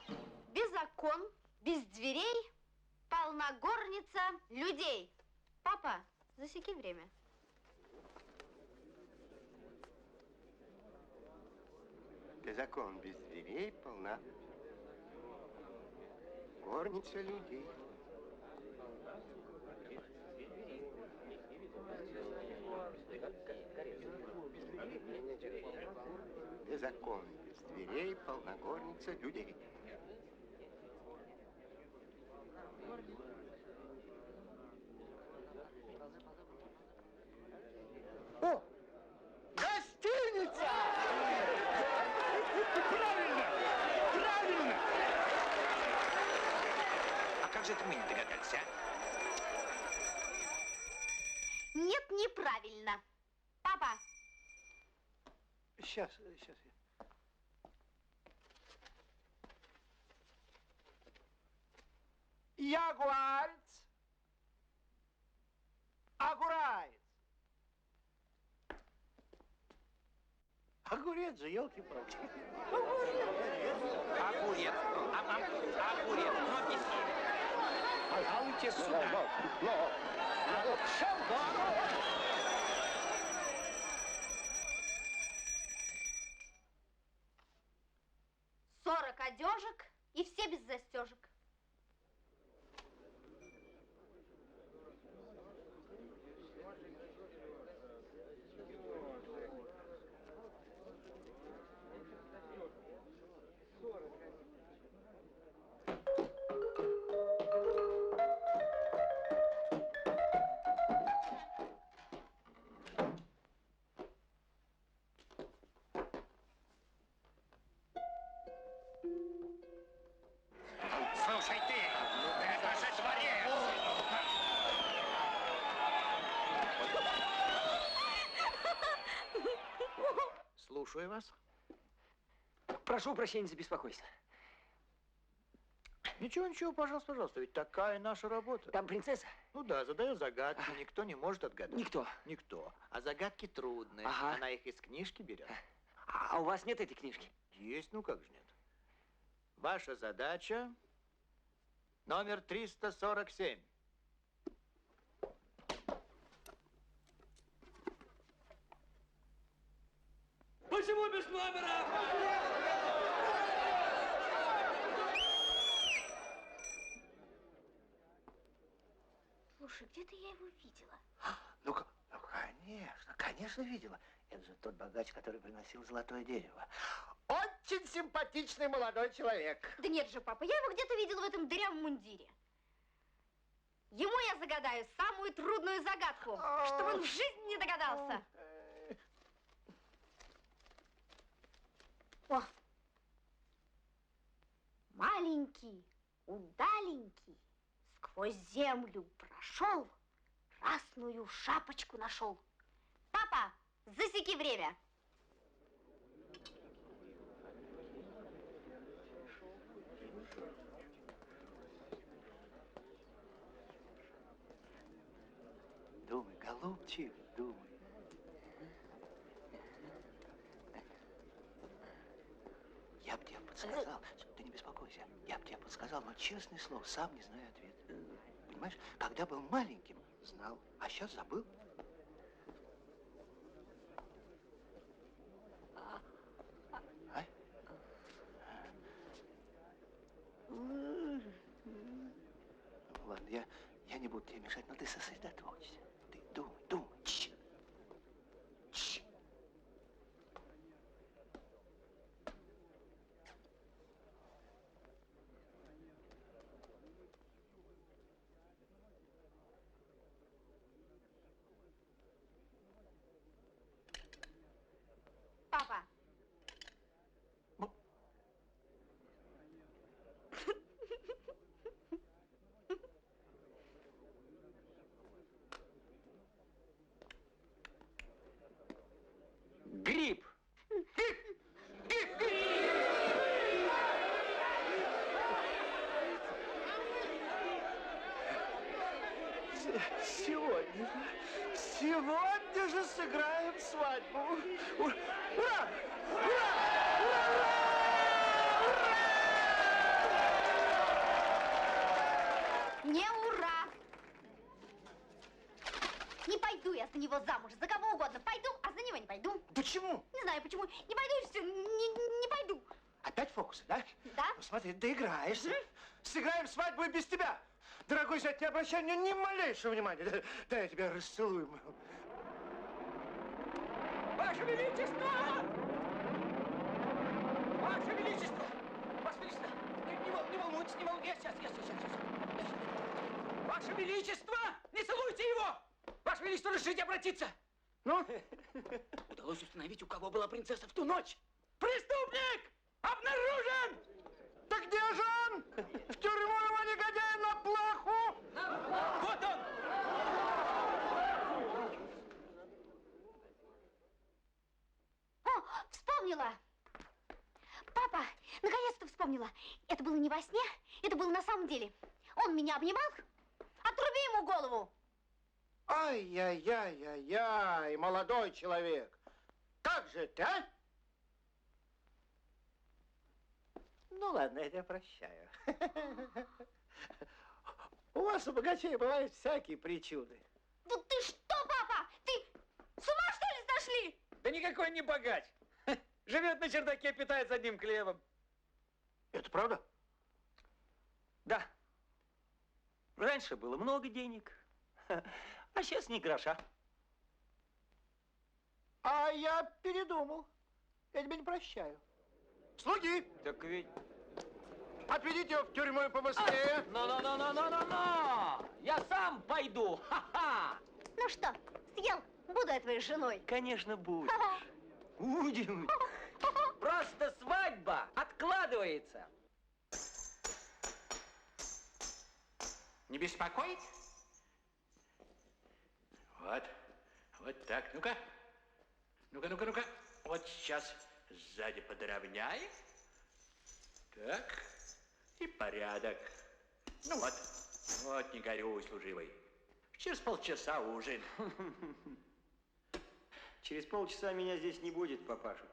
Без окон, без дверей, полна горница людей. Папа, засеки время. Без окон, без дверей полна горница людей. Без окон, без дверей полна горница людей. О! Гостиница! Правильно! Правильно! А как же это мы не догадались, а? Нет, неправильно. Папа, Сейчас. Ягуарец! Огурец! Огурец же, елки-палки. Огурец. Огурец. Ну, объясни. Пожалуйте сюда. — 40 одежек и все без застежек. Слушай ты, это же дворец! Слушаю вас. Прошу прощения за беспокойство. Ничего, пожалуйста, ведь такая наша работа. Там принцесса? Ну да, задаю загадки, никто не может отгадать. Никто. А загадки трудные. Ага. Она их из книжки берет. А у вас нет этой книжки? Есть, ну как же нет. Ваша задача номер 347. Почему без номера? Слушай, где-то я его видела. Ну, конечно видела. Это же тот богач, который приносил золотое дерево. Очень симпатичный молодой человек. Да нет же, папа, я его где-то видела в этом дырявом мундире. Ему я загадаю самую трудную загадку, чтобы он в жизни не догадался. О! Маленький, удаленький, сквозь землю прошел, красную шапочку нашел. Папа, засеки время. Думай, голубчик, думай. Я бы тебе подсказал, ты не беспокойся, я бы тебе подсказал, но честное слово, сам не знаю ответ. Понимаешь, когда был маленьким, знал, а сейчас забыл. А? Ладно, я не буду тебе мешать, но ты сосредоточься. Ты думай. Чш. Чш. Папа. Сегодня же сыграем свадьбу. Ура! Ура! Ура! Не ура! Не пойду я за него замуж. За кого угодно пойду, а за него не пойду. Почему? Не знаю почему. Не пойду и все. Не пойду. Опять фокусы, да? Да. Ну, смотри, доиграешься. Сыграем свадьбу и без тебя. Дорогой зять, не обращай мне ни малейшего внимания. Да я тебя расцелую. Ваше Величество! Ваше Величество! Ваше Величество! Не волнуйтесь, не волнуйтесь. Сейчас. Ваше Величество! Не целуйте его! Ваше Величество, разрешите обратиться! Ну? Удалось установить, у кого была принцесса в ту ночь. Преступник! Обнаружен! Да где же он? В тюрьму его, негодяя, на плаху! Вот он! О, вспомнила! Папа, наконец-то вспомнила. Это было не во сне, это было на самом деле. Он меня обнимал, отруби ему голову. Ай-яй-яй-яй-яй, молодой человек. Как же ты, а? Ну ладно, я тебя прощаю. У вас, у богачей, бывают всякие причуды. Да ты что, папа? Ты с ума, что ли, сошли? Да никакой не богач. Живет на чердаке, питается одним хлебом. Это правда? Да. Раньше было много денег, а сейчас ни гроша. А я передумал. Я тебя не прощаю. Слуги! Так ведь... Отведите его в тюрьму и побыстрее. Но! Я сам пойду! Ха-ха! Ну что, съел? Буду я твоей женой. Конечно, будешь. Будем. Просто свадьба откладывается. Не беспокоит? Вот так. Ну-ка. Ну-ка. Вот сейчас сзади подровняем. Так. И порядок. Ну вот, не горюй, служивый. Через полчаса ужин. Через полчаса меня здесь не будет, папаша.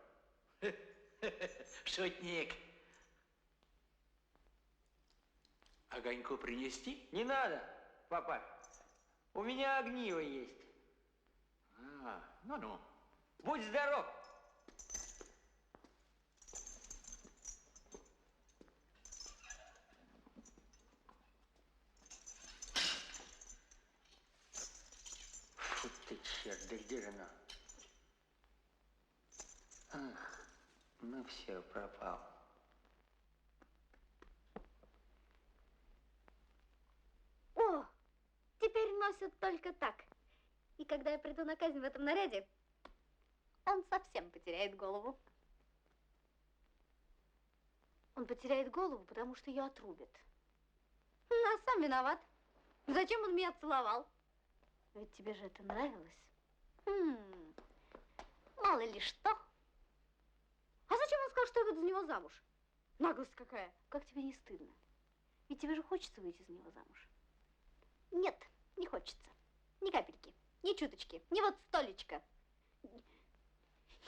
Шутник. Огоньку принести? Не надо, папа. У меня огниво есть. Ну. Будь здоров. Фу ты, черт, да где же она? Ах, ну все, пропал. О, теперь носят только так. И когда я приду на казнь в этом наряде, он совсем потеряет голову. Он потеряет голову, потому что ее отрубят. А сам виноват. Зачем он меня целовал? Ведь тебе же это нравилось. Мало ли что. А зачем он сказал, что я выйду за него замуж? Наглость какая. Как тебе не стыдно? Ведь тебе же хочется выйти за него замуж. Нет, не хочется. Ни капельки, ни чуточки, ни вот столечко.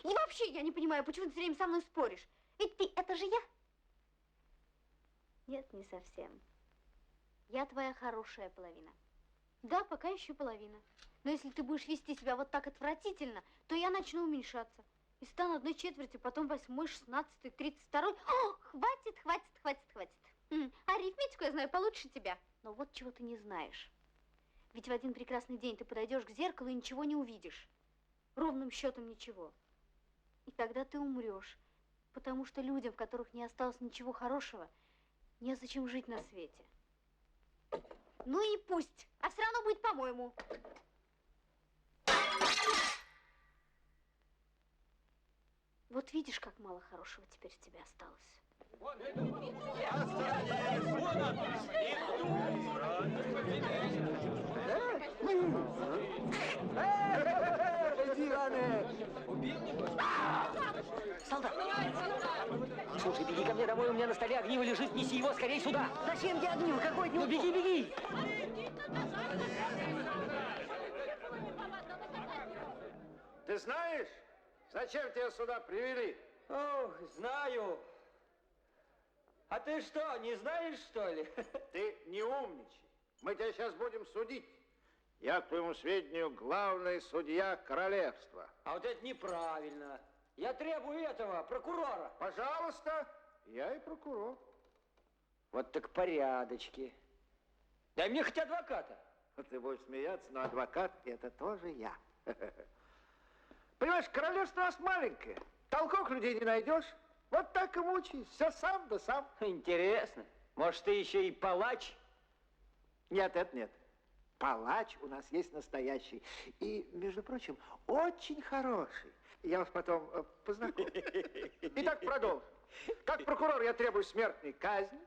И вообще я не понимаю, почему ты все время со мной споришь. Ведь ты, это же я. Нет, не совсем. Я твоя хорошая половина. Да, пока еще половина. Но если ты будешь вести себя вот так отвратительно, то я начну уменьшаться. И стану 1/4, потом 8, 16, 32. О, хватит. Арифметику я знаю получше тебя. Но вот чего ты не знаешь. Ведь в один прекрасный день ты подойдешь к зеркалу и ничего не увидишь. Ровным счетом ничего. И тогда ты умрешь. Потому что людям, в которых не осталось ничего хорошего, незачем жить на свете. Ну и пусть. А все равно будет по-моему. Вот видишь, как мало хорошего теперь в тебе осталось. Солдат! Слушай, беги ко мне домой, у меня на столе огниво лежит, неси его скорее сюда. Зачем тебе огниво? Какой Ну, беги, беги. Ты знаешь, зачем тебя сюда привели? Ох, знаю. А ты что, не знаешь, что ли? Ты не умничай. Мы тебя сейчас будем судить. Я, к твоему сведению, главный судья королевства. А вот это неправильно. Я требую этого, прокурора. Пожалуйста, я и прокурор. Вот так порядочки. Дай мне хоть адвоката. Ты будешь смеяться, но адвокат – это тоже я. Понимаешь, королевство у нас маленькое. Толковых людей не найдешь. Вот так и мучаюсь. Все сам да сам. Интересно. Может, ты еще и палач? Нет, это нет. Палач у нас есть настоящий. И, между прочим, очень хороший. Я вас потом познакомлю. Итак, продолжим. Как прокурор я требую смертной казни.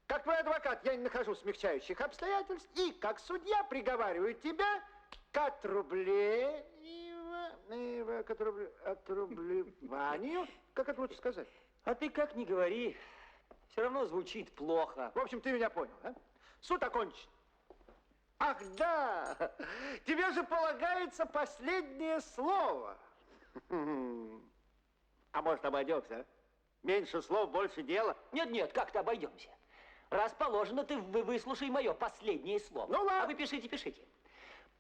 Как твой адвокат я не нахожу смягчающих обстоятельств. И как судья приговариваю тебя к отрублению. Как это лучше сказать? А ты как ни говори, все равно звучит плохо. В общем, ты меня понял, а? Суд окончен. Ах, да! Тебе же полагается последнее слово. А может, обойдемся, а? Меньше слов, больше дела. Нет, как-то обойдемся. Раз положено, ты выслушай мое последнее слово. Ну ладно. А вы пишите.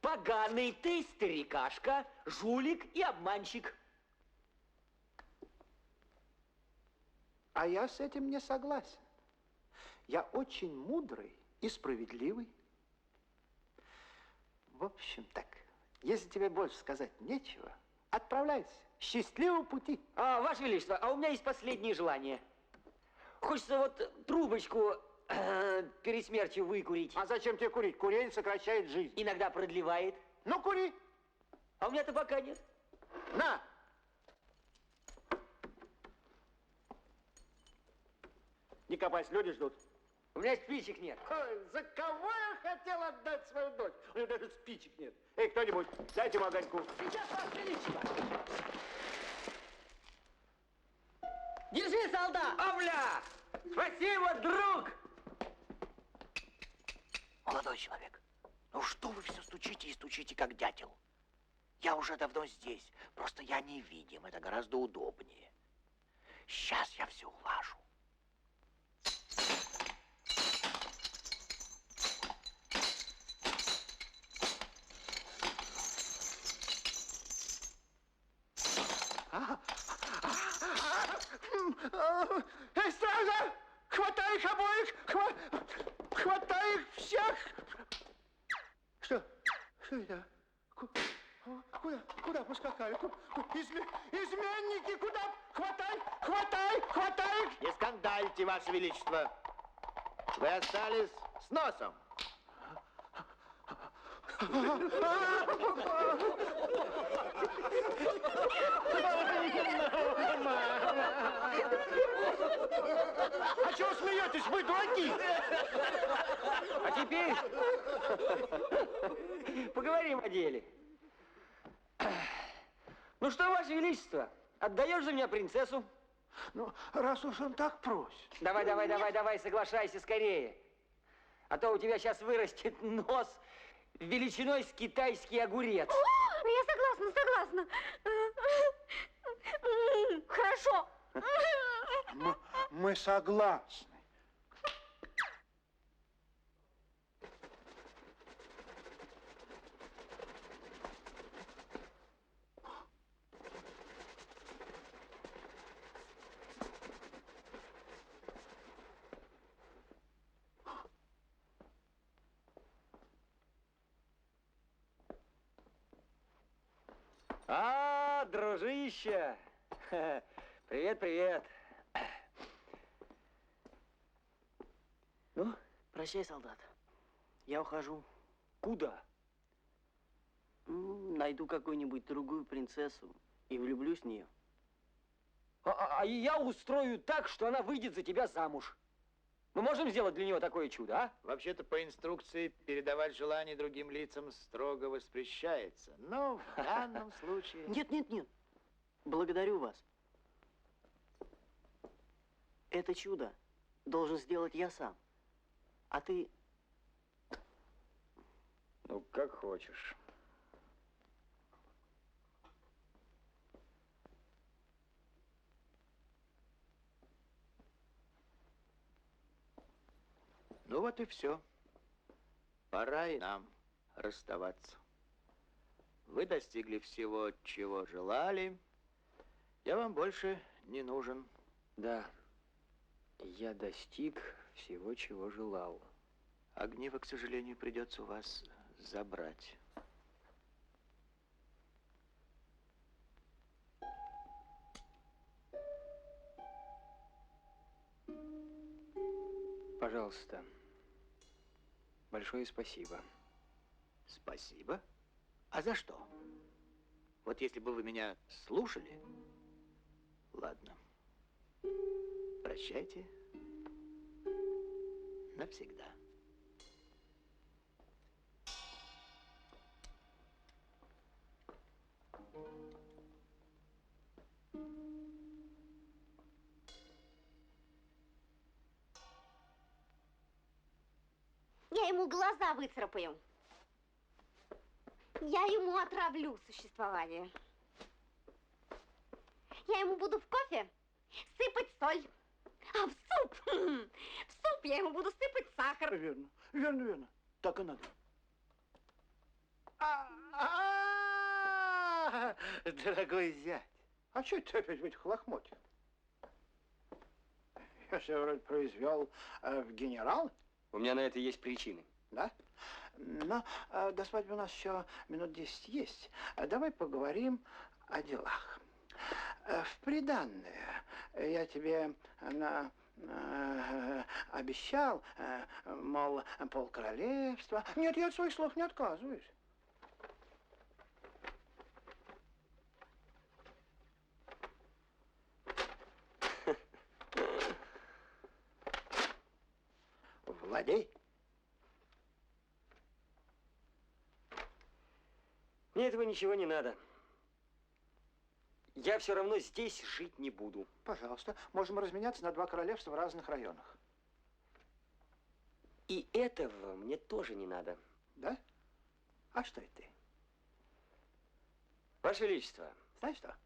Поганый ты, старикашка, жулик и обманщик. А я с этим не согласен. Я очень мудрый и справедливый. В общем, так, если тебе больше сказать нечего, отправляйся. Счастливого пути. Ваше Величество, а у меня есть последнее желание. Хочется вот трубочку перед смертью выкурить. А зачем тебе курить? Курение сокращает жизнь. Иногда продлевает. Ну, кури. А у меня табака нет. На! Не копайся, люди ждут. У меня спичек нет. Ой, за кого я хотел отдать свою дочь? У него даже спичек нет. Эй, кто-нибудь, дайте ему огоньку. Сейчас, Ваше Величество. Держи, солдат! Бля! Спасибо, друг! Молодой человек, ну что вы все стучите и стучите, как дятел? Я уже давно здесь, просто я невидим, это гораздо удобнее. Сейчас я все улажу. Эй, стража! Хватай их обоих! Хватай их всех! Что? Что это? Куда поскакали? Изменники, куда? Хватай! Не скандальте, Ваше Величество. Вы остались с носом. А чего смеетесь? Вы дураки! А теперь поговорим о деле. Ну что, Ваше Величество, отдаешь за меня принцессу? Ну, раз уж он так просит. Давай, соглашайся скорее. А то у тебя сейчас вырастет нос величиной с китайский огурец. О, я согласна. Хорошо. Мы согласны. Дружище! Привет. Ну, прощай, солдат. Я ухожу. Куда? Найду какую-нибудь другую принцессу и влюблюсь в нее. А я устрою так, что она выйдет за тебя замуж. Мы можем сделать для нее такое чудо, а? Вообще-то по инструкции передавать желания другим лицам строго воспрещается. Но в данном случае... Нет. Благодарю вас. Это чудо должен сделать я сам. А ты... Ну, как хочешь. Ну вот и все. Пора и нам расставаться. Вы достигли всего, чего желали. Я вам больше не нужен. Да, я достиг всего, чего желал. Огниво, к сожалению, придется у вас забрать. Пожалуйста. Большое спасибо. Спасибо? А за что? Вот если бы вы меня слушали... Ладно. Прощайте. Навсегда. Я ему глаза выцарапаю. Я ему отравлю существование. Я ему буду в кофе сыпать соль. А в суп я ему буду сыпать сахар. Верно, верно, верно. Так и надо. Дорогой зять, а что ты опять в этих лохмотьях? Я себя вроде произвел в генерал. У меня на это есть причины. Да? Но до свадьбы у нас еще минут 10 есть. Давай поговорим о делах. В приданное я тебе обещал, мол, полкоролевства. Нет, я от своих слов не отказываюсь. Владей. Мне этого ничего не надо. Я все равно здесь жить не буду. Пожалуйста, можем разменяться на 2 королевства в разных районах. И этого мне тоже не надо. Да? А что это ты? Ваше Величество. Знаешь что?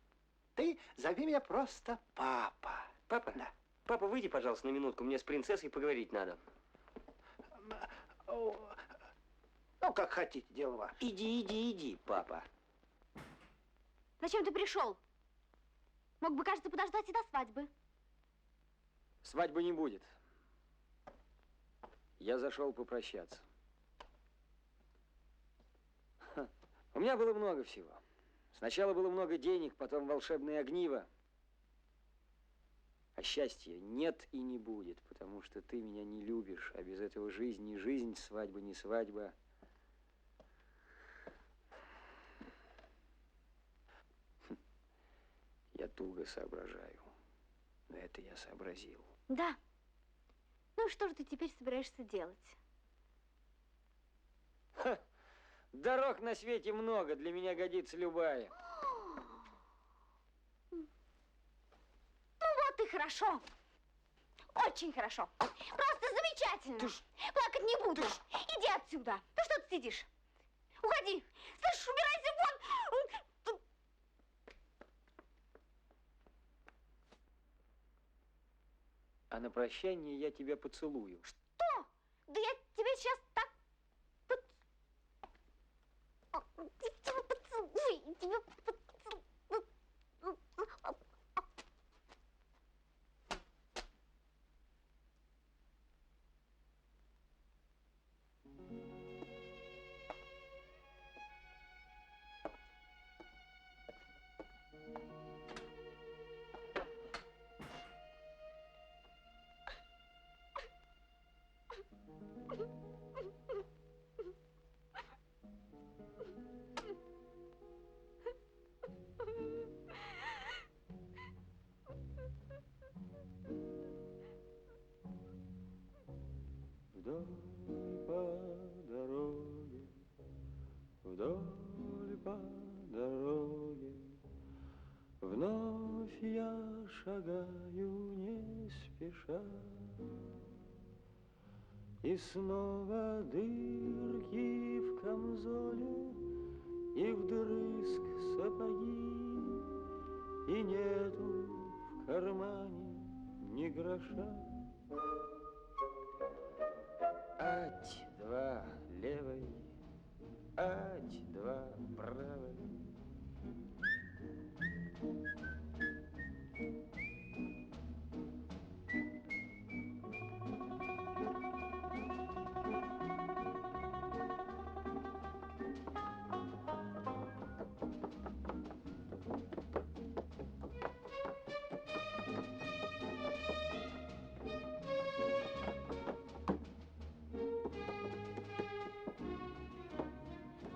Ты зови меня просто папа. Папа? Да. Папа, выйди, пожалуйста, на минутку. Мне с принцессой поговорить надо. Ну, как хотите, дело ваше. Иди, папа. Зачем ты пришел? Мог бы, кажется, подождать и до свадьбы. Свадьбы не будет. Я зашел попрощаться. У меня было много всего. Сначала было много денег, потом волшебное огниво. А счастья нет и не будет, потому что ты меня не любишь, а без этого жизнь не жизнь, свадьба не свадьба. Я туго соображаю. Но это я сообразил. Да. Ну, что же ты теперь собираешься делать? Ха! Дорог на свете много, для меня годится любая. Ну вот и хорошо. Очень хорошо. Просто замечательно. Плакать не буду. Иди отсюда. Ну что ты сидишь? Уходи. Слышишь, убирайся вон. А на прощание я тебя поцелую. Что? Да я тебя сейчас так... Я тебя поцелую. Я тебя поцелую. Вдоль по дороге, вдоль по дороге, вновь я шагаю не спеша. спеша. И снова дырки в камзоле, и вдрызг сапоги, и нету в кармане ни гроша. Ать-два левой, ать-два правой.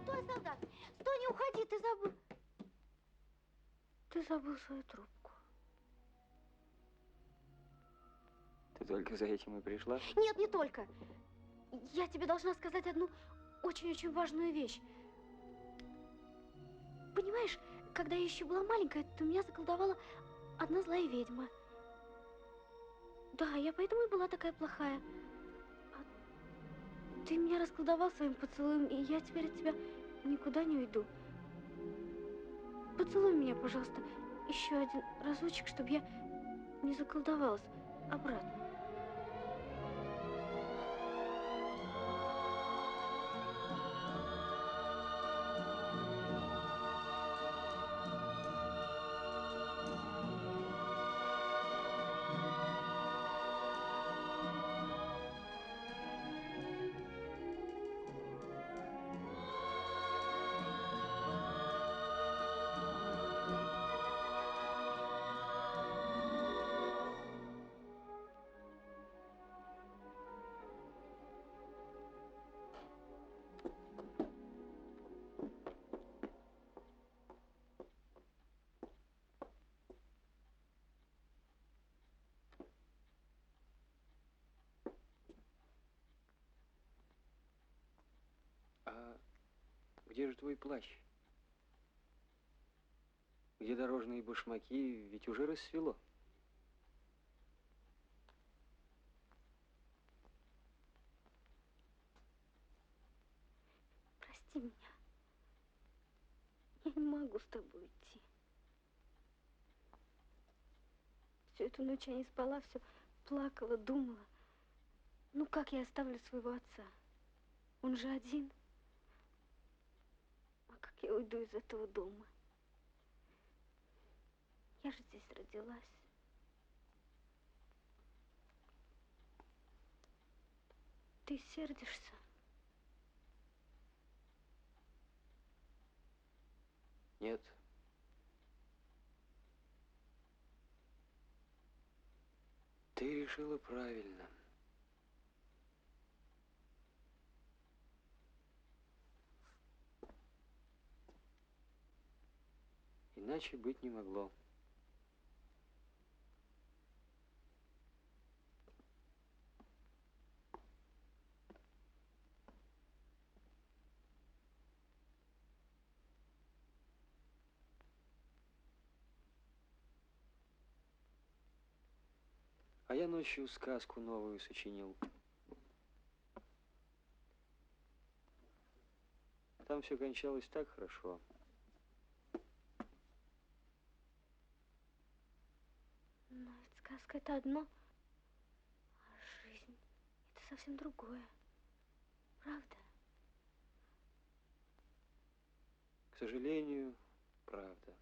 Стой, солдат! Стой, не уходи, ты забыл. Ты забыл свою трубку. Ты только за этим и пришла? Нет, не только. Я тебе должна сказать одну очень-очень важную вещь. Понимаешь, когда я еще была маленькая, то меня заколдовала одна злая ведьма. Да, я поэтому и была такая плохая. А ты меня расколдовал своим поцелуем, и я теперь от тебя никуда не уйду. Поцелуй меня, пожалуйста, еще один разочек, чтобы я не заколдовалась обратно. А где же твой плащ? Где дорожные башмаки? Ведь уже рассвело. Прости меня. Я не могу с тобой идти. Всю эту ночь я не спала, все плакала, думала. Ну как я оставлю своего отца? Он же один. А как я уйду из этого дома? Я же здесь родилась. Ты сердишься? Нет. Ты решила правильно. Иначе быть не могло. А я ночью сказку новую сочинил. Там все кончалось так хорошо. Но ведь сказка это одно, а жизнь это совсем другое. Правда? К сожалению, правда.